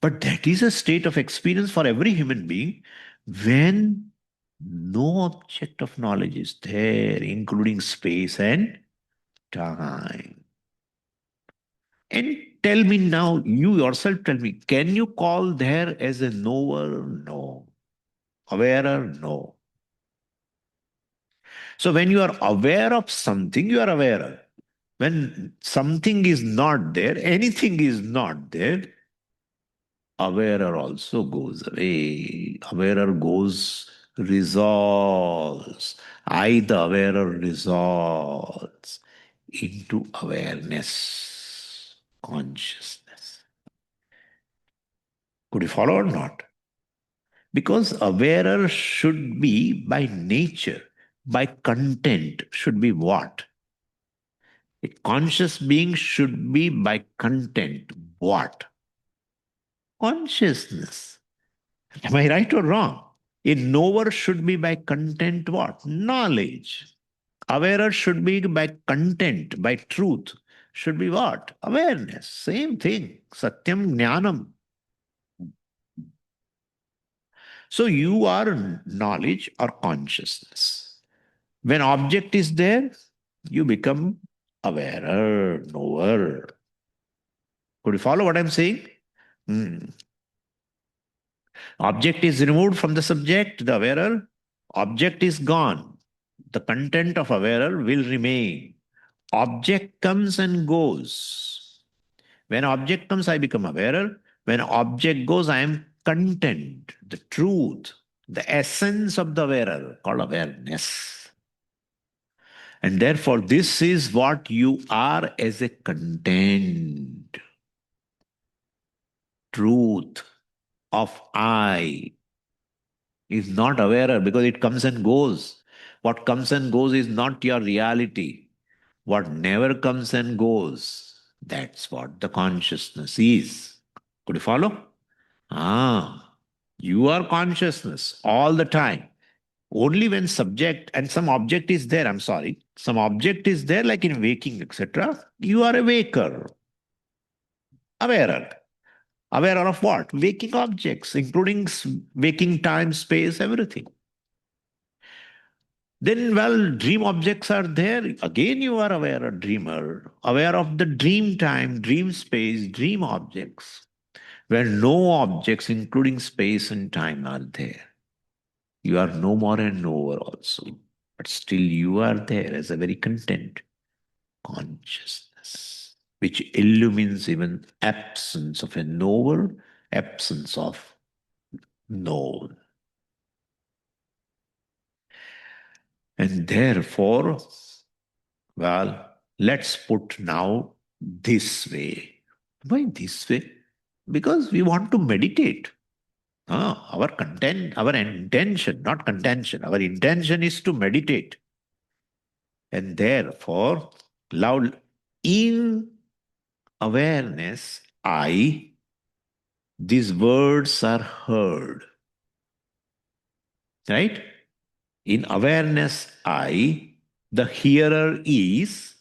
But that is a state of experience for every human being when no object of knowledge is there, including space and time. And tell me now, you yourself tell me, can you call there as a knower? No. Awarer? No. So when you are aware of something, you are aware. When something is not there, anything is not there, awarer also goes away. Awarer goes, resolves. I, the awarer, resolves into awareness, consciousness. Could you follow or not? Because awarer should be by nature, by content, should be what? A conscious being should be by content. What? Consciousness. Am I right or wrong? A knower should be by content what? Knowledge. Awarer should be by content, by truth, should be what? Awareness. Same thing. Satyam Jnanam. So you are knowledge or consciousness. When object is there, you become awarer, knower. Could you follow what I'm saying? Hmm. Object is removed from the subject, the awarer. Object is gone. The content of awarer will remain. Object comes and goes. When object comes, I become awarer. When object goes, I am content, the truth, the essence of the wearer, called awareness. And therefore, this is what you are as a content, truth of I is not awarer because it comes and goes. What comes and goes is not your reality. What never comes and goes, that's what the consciousness is. Could you follow? You are consciousness all the time. Only when subject and some object is there, I'm sorry, some object is there, like in waking, etc., you are a waker, awarer. Aware of what? Waking objects, including waking time, space, everything. Then, well, dream objects are there. Again, you are aware, a dreamer, aware of the dream time, dream space, dream objects, where no objects, including space and time, are there. You are no more a knower also, but still you are there as a very content consciousness, which illumines even absence of a knower, absence of known. And therefore, well, let's put now this way. Why this way? Because we want to meditate. Our content, our intention, not contention, our intention is to meditate. And therefore, loud in awareness, these words are heard. Right? In awareness, the hearer is,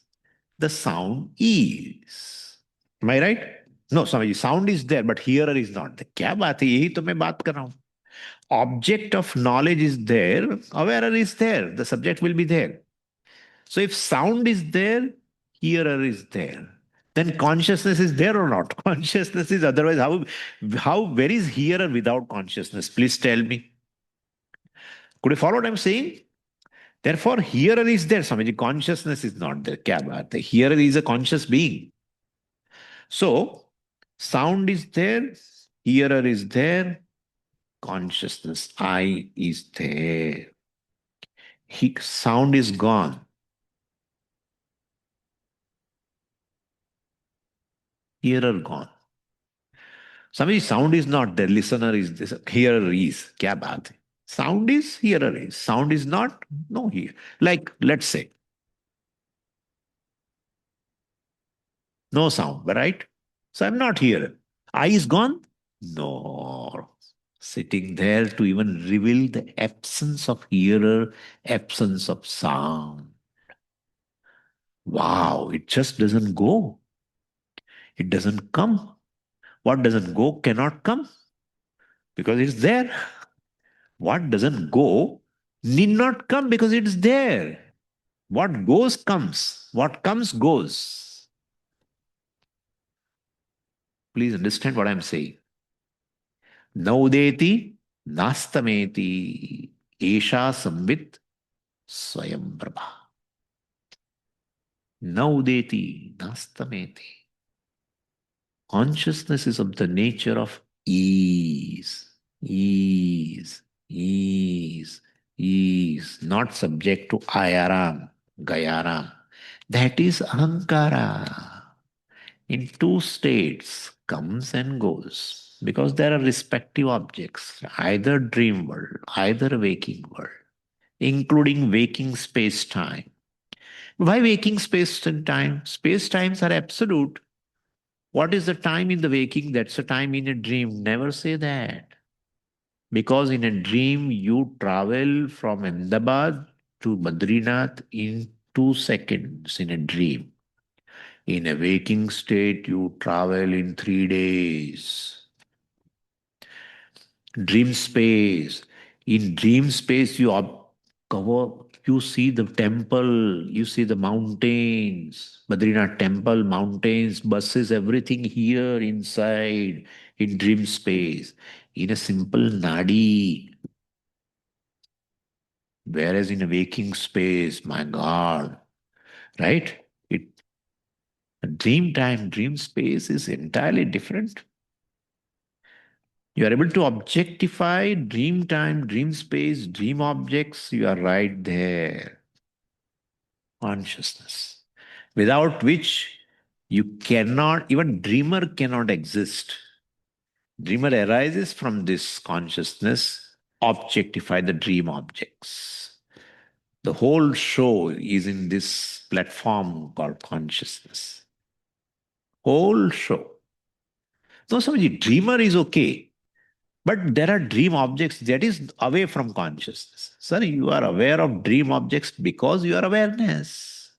the sound is. Am I right? No, sorry, sound is there, but hearer is not. क्या बात है? यही तो मैं बात कर रहा हूं. Object of knowledge is there, awarer is there, the subject will be there. So if sound is there, hearer is there. Then consciousness is there or not? Consciousness is otherwise. How where is hearer without consciousness? Please tell me. Could you follow what I'm saying? Therefore, hearer is there. Swamiji, consciousness is not there. Kya baat hai? Hearer is a conscious being. So, sound is there, hearer is there, consciousness, I is there. Sound is gone. Hearer gone. Swamiji, sound is not there. Listener is this. Hearer is. Kya baat hai? Sound is, hearer is. Sound is not, no here. Like, let's say, no sound, right? So I'm not here. I is gone? No. Sitting there to even reveal the absence of hearer, absence of sound. Wow, it just doesn't go. It doesn't come. What doesn't go cannot come because it's there. What doesn't go need not come because it's there. What goes comes. What comes goes. Please understand what I'm saying. Naudeti nastameti esha samvit swayam prabha. Naudeti nastameti. Consciousness is of the nature of ease, ease, ease, ease, not subject to ayaram, gayaram. That is ahankara. In two states, comes and goes, because there are respective objects, either dream world, either waking world, including waking space-time. Why waking space and time? Space-times are absolute. What is the time in the waking? That's the time in a dream. Never say that. Because in a dream, you travel from Ahmedabad to Badrinath in 2 seconds in a dream. In a waking state, you travel in 3 days. Dream space. In dream space, cover, you see the temple, you see the mountains, Badrinath temple, mountains, buses, everything here inside in dream space. In a simple nadi. Whereas in a waking space, my God, right? It dream time, dream space is entirely different. You are able to objectify dream time, dream space, dream objects. You are right there. Consciousness. Without which you cannot, even dreamer cannot exist. Dreamer arises from this consciousness, objectify the dream objects. The whole show is in this platform called consciousness. Whole show. No, Swamiji, dreamer is okay. But there are dream objects that is away from consciousness. Sir, you are aware of dream objects because you are awareness.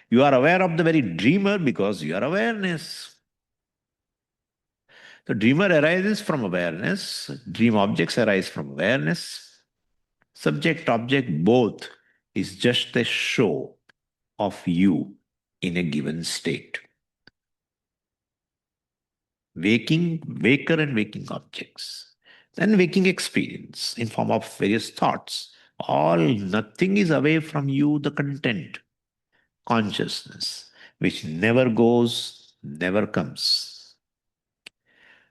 You are aware of the very dreamer because you are awareness. The dreamer arises from awareness. Dream objects arise from awareness. Subject, object, both is just a show of you in a given state. Waking, waker and waking objects. Then waking experience in form of various thoughts. All, nothing is away from you, the content, consciousness, which never goes, never comes.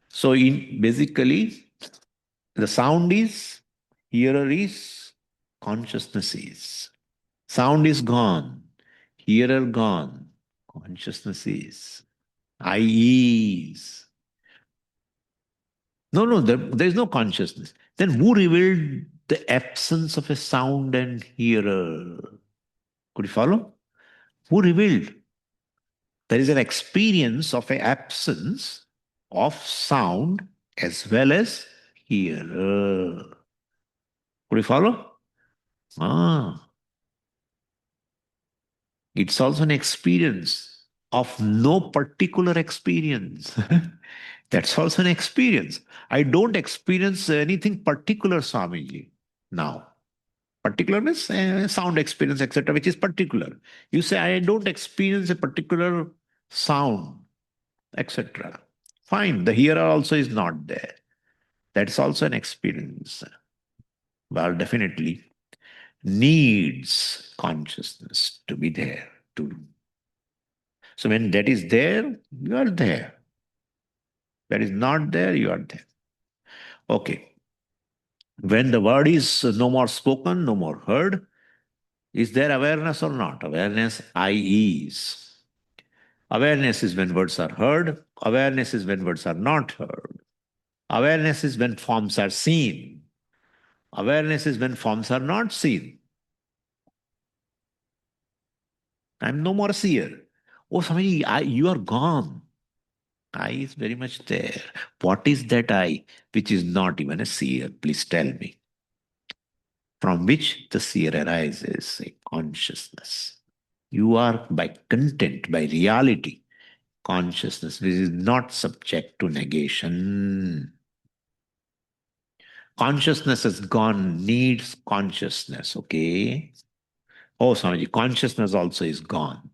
So in basically, the sound is, hearer is, consciousness is. Sound is gone, hearer gone, consciousness is. I is. No, no, there is no consciousness. Then who revealed the absence of a sound and hearer? Could you follow? Who revealed? There is an experience of an absence of sound as well as hearer. Could you follow? Ah, it's also an experience of no particular experience. That's also an experience. I don't experience anything particular, Swamiji, now. Particular means sound experience, etc., which is particular. You say, I don't experience a particular sound, etc. Fine, the hearer also is not there. That's also an experience. Well, definitely needs consciousness to be there. So when that is there, you are there. That is not there, you are there. Okay. When the word is no more spoken, no more heard, is there awareness or not? Awareness, I is. Awareness is when words are heard. Awareness is when words are not heard. Awareness is when forms are seen. Awareness is when forms are not seen. I'm no more seer. Oh, somebody, you are gone. I is very much there. What is that I which is not even a seer? Please tell me. From which the seer arises, a consciousness. You are by content, by reality, consciousness, which is not subject to negation. Consciousness is gone, needs consciousness, okay? Oh, Swamiji, consciousness also is gone.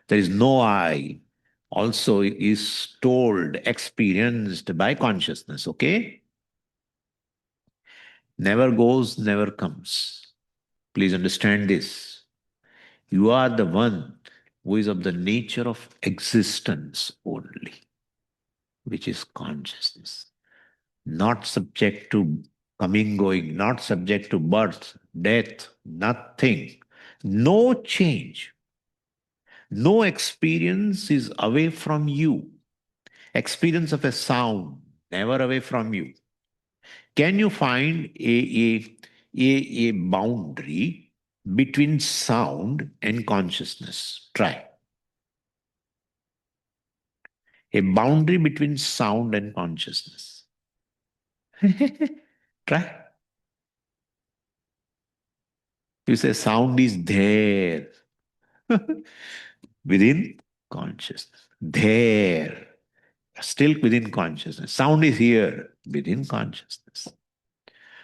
There is no I, also is told, experienced by consciousness, okay? Never goes, never comes. Please understand this. You are the one who is of the nature of existence only, which is consciousness. Not subject to coming, going, not subject to birth, death, nothing. No change. No experience is away from you. Experience of a sound, never away from you. Can you find a boundary between sound and consciousness? Try. A boundary between sound and consciousness. Try. You say sound is there within. consciousness. There, still within consciousness. Sound is here, within consciousness.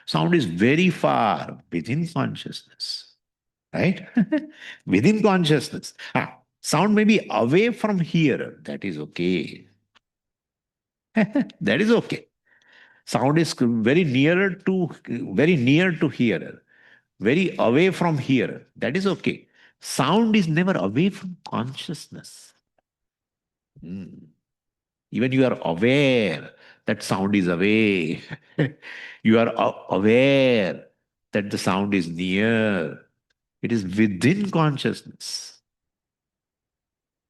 Sound is very far, within consciousness. Right? Within consciousness. Sound may be away from here. That is okay. That is okay. Sound is very near to hearer, very away from hearer. That is okay. Sound is never away from consciousness. Hmm. Even you are aware that sound is away. You are aware that the sound is near. It is within consciousness.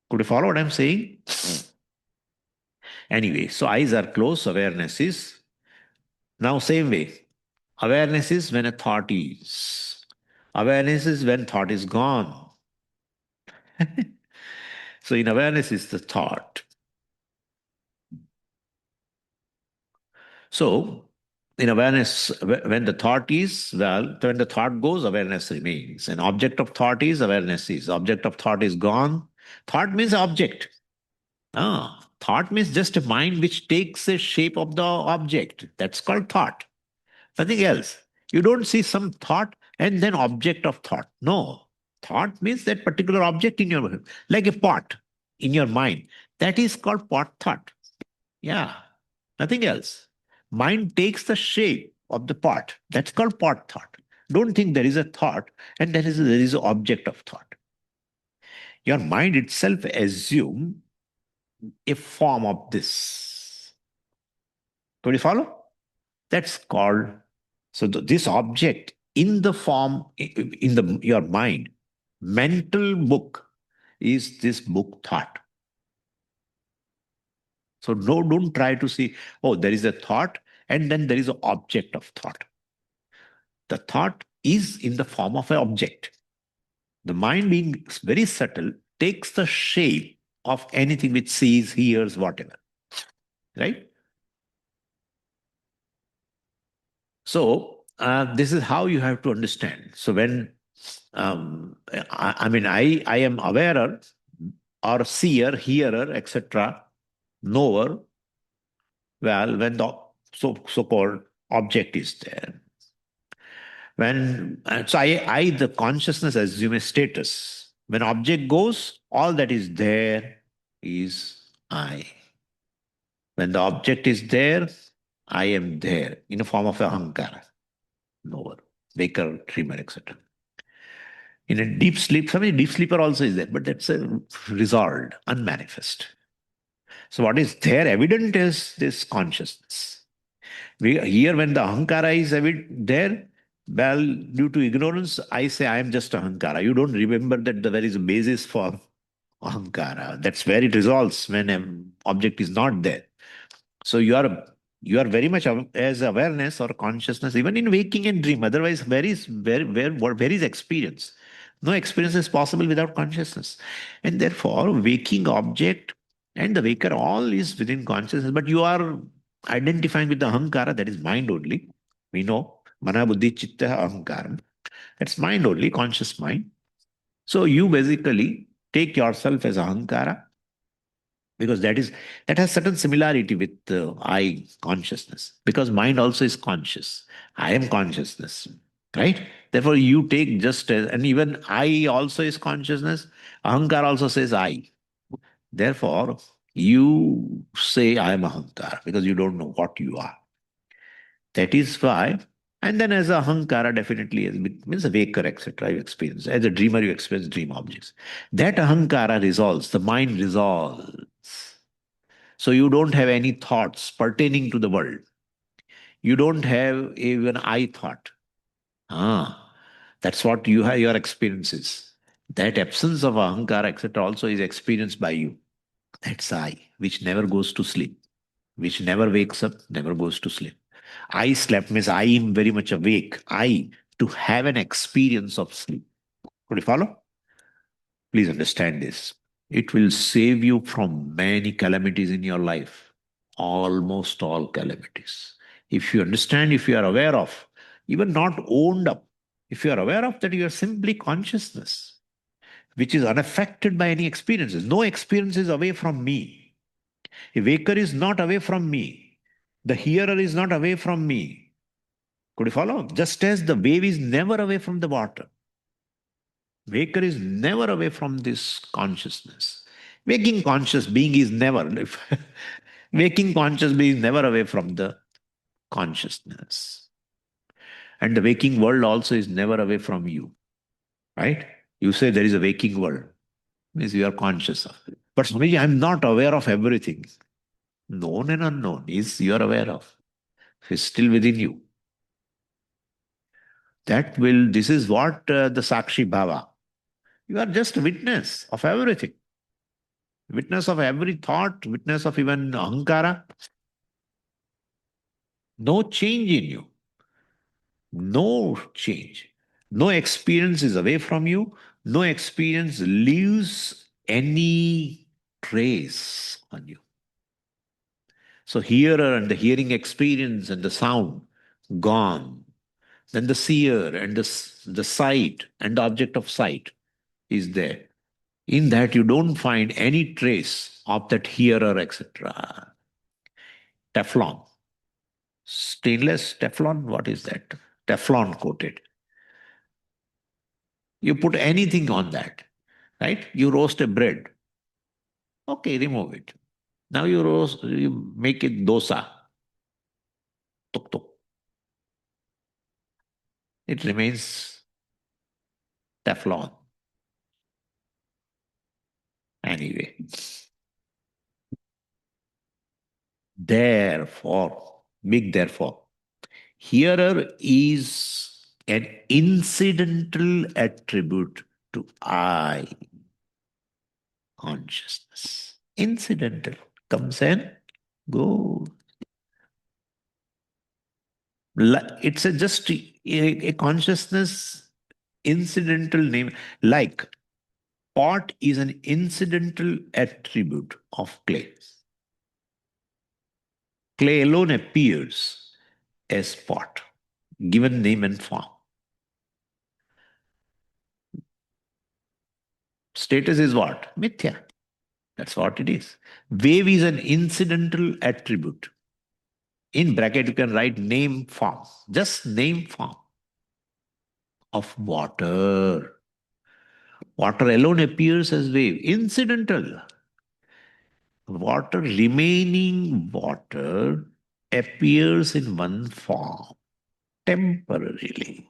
Could you follow what I'm saying? Anyway, so eyes are closed, awareness is. Now, same way. Awareness is when a thought is. Awareness is when thought is gone. So, in awareness is the thought. So, in awareness, when the thought is, well, when the thought goes, awareness remains. An object of thought is, awareness is. Object of thought is gone. Thought means object. Thought means just a mind which takes the shape of the object. That's called thought. Nothing else. You don't see some thought and then object of thought. No. Thought means that particular object in your, like a pot in your mind. That is called pot thought. Yeah. Nothing else. Mind takes the shape of the pot. That's called pot thought. Don't think there is a thought and there is an object of thought. Your mind itself assume a form of this. Could you follow? That's called, so this object in the form, in your mind, mental book is this book thought. So no, don't try to see, oh, there is a thought and then there is an object of thought. The thought is in the form of an object. The mind being very subtle takes the shape of anything which sees, hears, whatever. Right? So this is how you have to understand. So when I am awarer or seer, hearer, etc., knower. Well, when the so-called object is there, the consciousness assume a status. When object goes, all that is there is I. When the object is there, I am there in the form of ahankara, knower, waker, dreamer, etc. In a deep sleep, deep sleeper also is there, but that's a resolved, unmanifest. So what is there evident is this consciousness. Here, when the ahankara is there, well, due to ignorance, I say I am just ahankara. You don't remember that there is a basis for ahankara. That's where it resolves when an object is not there. So you are very much as awareness or consciousness, even in waking and dream. Otherwise, where is experience? No experience is possible without consciousness. And therefore, waking object and the waker all is within consciousness, but you are identifying with the ahankara, that is mind only. We know mana buddhi chitta ahankara. That's mind only, conscious mind. So you basically take yourself as ahankara because that has certain similarity with I consciousness, because mind also is conscious. I am consciousness, right? Therefore you take just as, and even I also is consciousness. Ahankar also says I. Therefore you say I am ahankar because you don't know what you are. That is why. And then as a ahankara, definitely means a waker, etc. You experience. As a dreamer, you experience dream objects. That ahankara resolves, the mind resolves. So you don't have any thoughts pertaining to the world. You don't have even I thought. Ah, that's what you have, your experiences. That absence of ahankara, etc., also is experienced by you. That's I, which never goes to sleep, which never wakes up, never goes to sleep. I slept means I am very much awake. I, to have an experience of sleep. Could you follow? Please understand this. It will save you from many calamities in your life. Almost all calamities. If you understand, if you are aware of, even not owned up, if you are aware of that, you are simply consciousness. which is unaffected by any experiences. No experience is away from me. A waker is not away from me. The hearer is not away from me. Could you follow? Just as the wave is never away from the water, waker is never away from this consciousness. Waking conscious being is never, waking conscious being is never away from the consciousness. And the waking world also is never away from you, right? You say there is a waking world, means you are conscious of it. But Swamiji, I'm not aware of everything. Known and unknown is you are aware of. It's still within you. This is what the Sakshi Bhava. You are just a witness of everything. Witness of every thought, witness of even ahankara. No change in you. No change. No experience is away from you. No experience leaves any trace on you. So hearer and the hearing experience and the sound, gone. Then the seer and the sight and the object of sight is there. In that you don't find any trace of that hearer, etc. Teflon. Stainless Teflon, what is that? Teflon coated. You put anything on that, right? You roast a bread. Okay, remove it. Now you make it dosa. Tuk tuk. It remains Teflon. Anyway. Therefore, big therefore, hearer is an incidental attribute to I consciousness. Incidental. Comes and goes. It's just a consciousness incidental name. Like pot is an incidental attribute of clay. Clay alone appears as pot, given name and form. Status is what? Mithya. That's what it is. Wave is an incidental attribute. In bracket, you can write name form. Just name form of water. Water alone appears as wave. Incidental. Water, remaining water, appears in one form temporarily.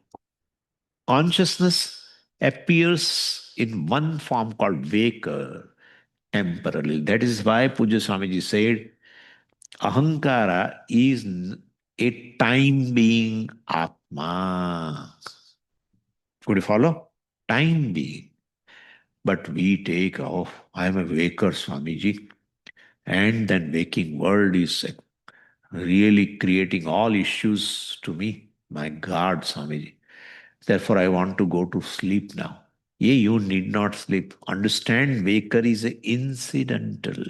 Consciousness appears in one form called Vaker temporarily. That is why Puja Swamiji said, Ahankara is a time being Atma. Could you follow? Time being. But we take, oh, I am a waker, Swamiji. And then waking world is really creating all issues to me. My God, Swamiji. Therefore, I want to go to sleep now. Yeah, you need not sleep. Understand, waker is incidental.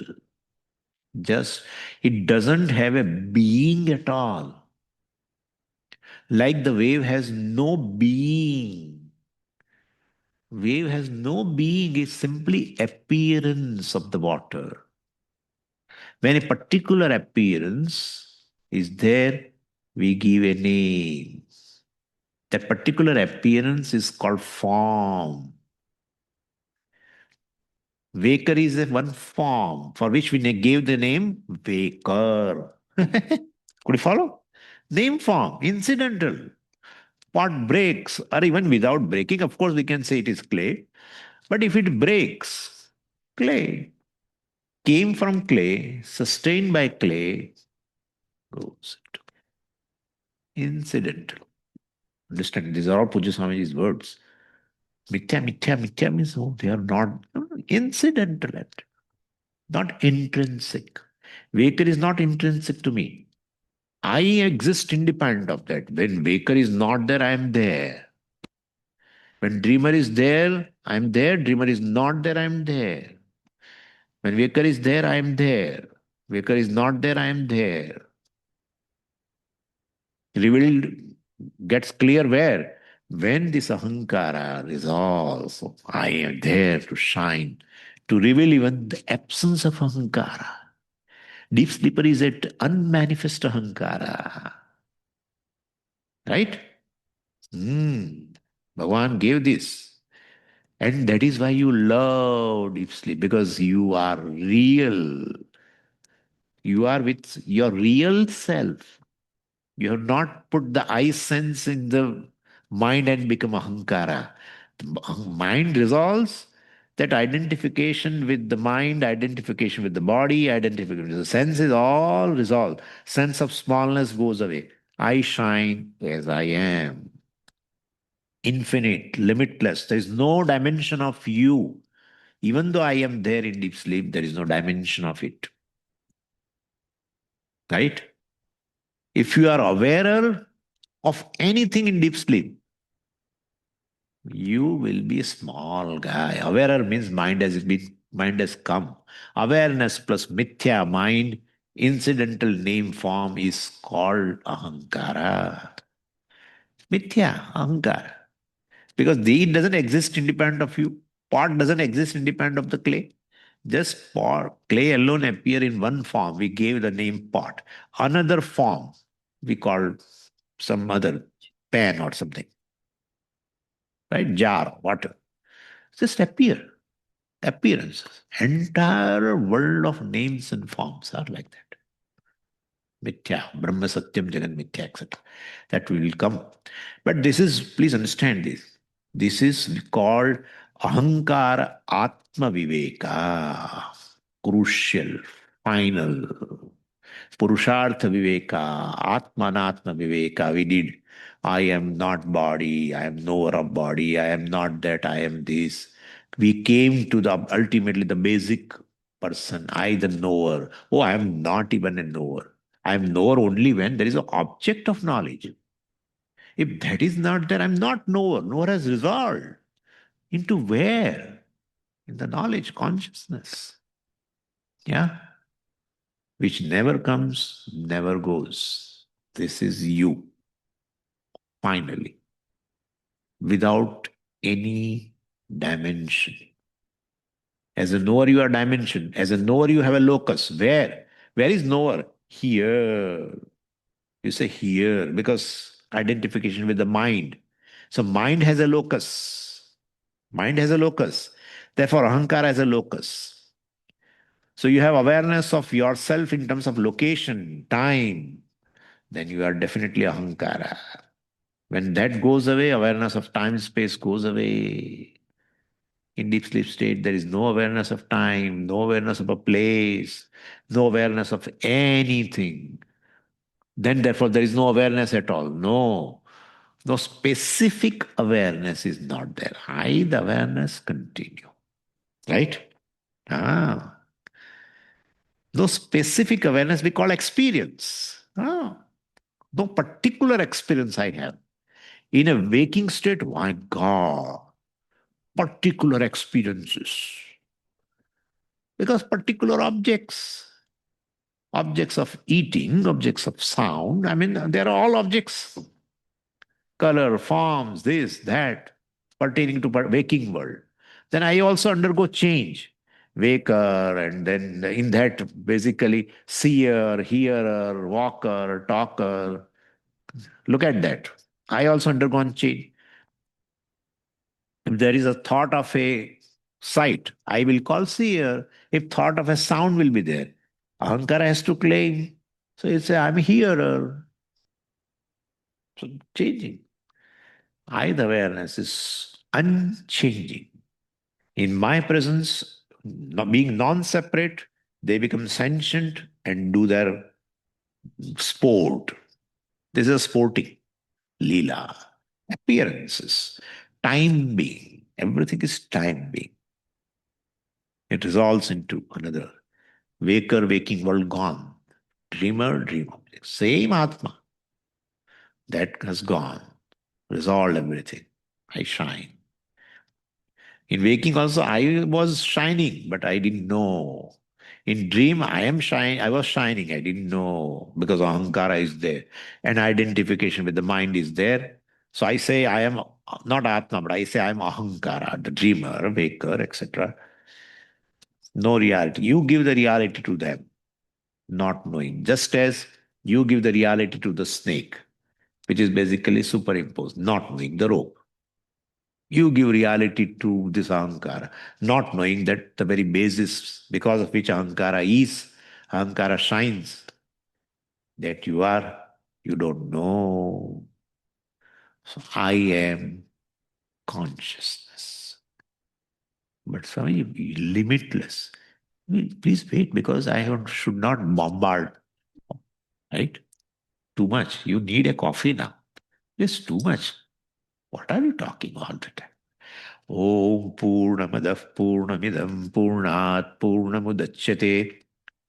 Just, it doesn't have a being at all. Like the wave has no being. Wave has no being, it's simply appearance of the water. When a particular appearance is there, we give a name. That particular appearance is called form. Waker is a one form for which we gave the name waker. Could you follow? Name form, incidental. Pot breaks, or even without breaking, of course, we can say it is clay. But if it breaks, clay came from clay, sustained by clay, goes into incidental. Understand? These are all Puja Swamiji's words. Mithya, mithya, mithya means they are not incidental, not intrinsic. Waker is not intrinsic to me. I exist independent of that. When Waker is not there, I am there. When Dreamer is there, I am there. Dreamer is not there, I am there. When Waker is there, I am there. Waker is not there, I am there. Revealed gets clear where? When this ahankara resolves, I am there to shine, to reveal even the absence of ahankara. Deep sleeper is at unmanifest ahankara. Right? Hmm. Bhagavan gave this. And that is why you love deep sleep, because you are real. You are with your real self. You have not put the I sense in the mind and become ahankara. The mind resolves that identification with the mind, identification with the body, identification with the senses, all resolve. Sense of smallness goes away. I shine as I am. Infinite, limitless. There is no dimension of you. Even though I am there in deep sleep, there is no dimension of it. Right? If you are aware of anything in deep sleep, you will be a small guy. Aware means mind has come. Awareness plus mithya mind, incidental name form is called ahankara. Mithya, ahankara. Because it doesn't exist independent of you. Pot doesn't exist independent of the clay. Just pot, clay alone appear in one form. We gave the name pot. Another form we called some other pan or something, right? Jar, water. Just appear. Appearances. Entire world of names and forms are like that. Mithya, Brahma Satyam, Jagan Mithya, etc. That will come. But this is, please understand this. This is called Ahankara Atma Viveka. Crucial, final. Purushartha Viveka, Atmanatma Viveka. We did. I am not body, I am knower of body, I am not that, I am this. We came to the ultimately the basic person, I the knower. Oh, I am not even a knower. I am knower only when there is an object of knowledge. If that is not there, I'm not knower. Knower has resolved into where? In the knowledge, consciousness. Yeah. Which never comes, never goes. This is you, finally, without any dimension. As a knower, you are dimension. As a knower, you have a locus. Where? Where is knower? Here. You say here because identification with the mind. So mind has a locus. Mind has a locus. Therefore, ahankara has a locus. So you have awareness of yourself in terms of location, time. Then you are definitely ahankara. When that goes away, awareness of time, space goes away. In deep sleep state, there is no awareness of time, no awareness of a place, no awareness of anything. Then, therefore, there is no awareness at all. No. No specific awareness is not there. I, the awareness, continue. Right? Ah. No specific awareness we call experience. Ah. No particular experience I have. In a waking state, my God, particular experiences. Because particular objects, objects of eating, objects of sound, I mean, they're all objects. Color, forms, this, that, pertaining to waking world. Then I also undergo change. Waker, and then in that, basically, seer, hearer, walker, talker. Look at that. I also undergone change. If there is a thought of a sight, I will call seer. If thought of a sound will be there, Ahankara has to claim. So you say, I'm a hearer. So changing. I, the awareness, is unchanging. In my presence, being non-separate, they become sentient and do their sport. This is sporting. Leela. Appearances. Time being. Everything is time being. It resolves into another. Waker, waking world gone. Dreamer, dream object. Same Atma. That has gone. Resolved everything. I shine. In waking also, I was shining, but I didn't know. In dream, I was shining. I didn't know because ahankara is there. And identification with the mind is there. So I say I am not Atma, but I say I am Ahankara, the dreamer, maker, etc. No reality. You give the reality to them, not knowing. Just as you give the reality to the snake, which is basically superimposed, not knowing the rope. You give reality to this Ahankara, not knowing that the very basis because of which Ahankara shines, that you don't know. So I am consciousness. But Swami, limitless. Please wait because should not bombard, right? Too much. You need a coffee now. It's too much. What are you talking all the time? Om Purnamadav Purnamidam Purnat Purnamudachyate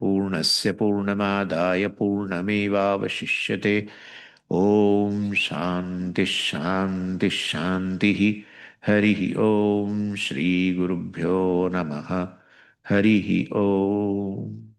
Purnasya Purnamadaya Purnameva Vashishyate Om Shanti Shanti Shanti Harihi Om Shri Gurubhyo Namaha Harihi Om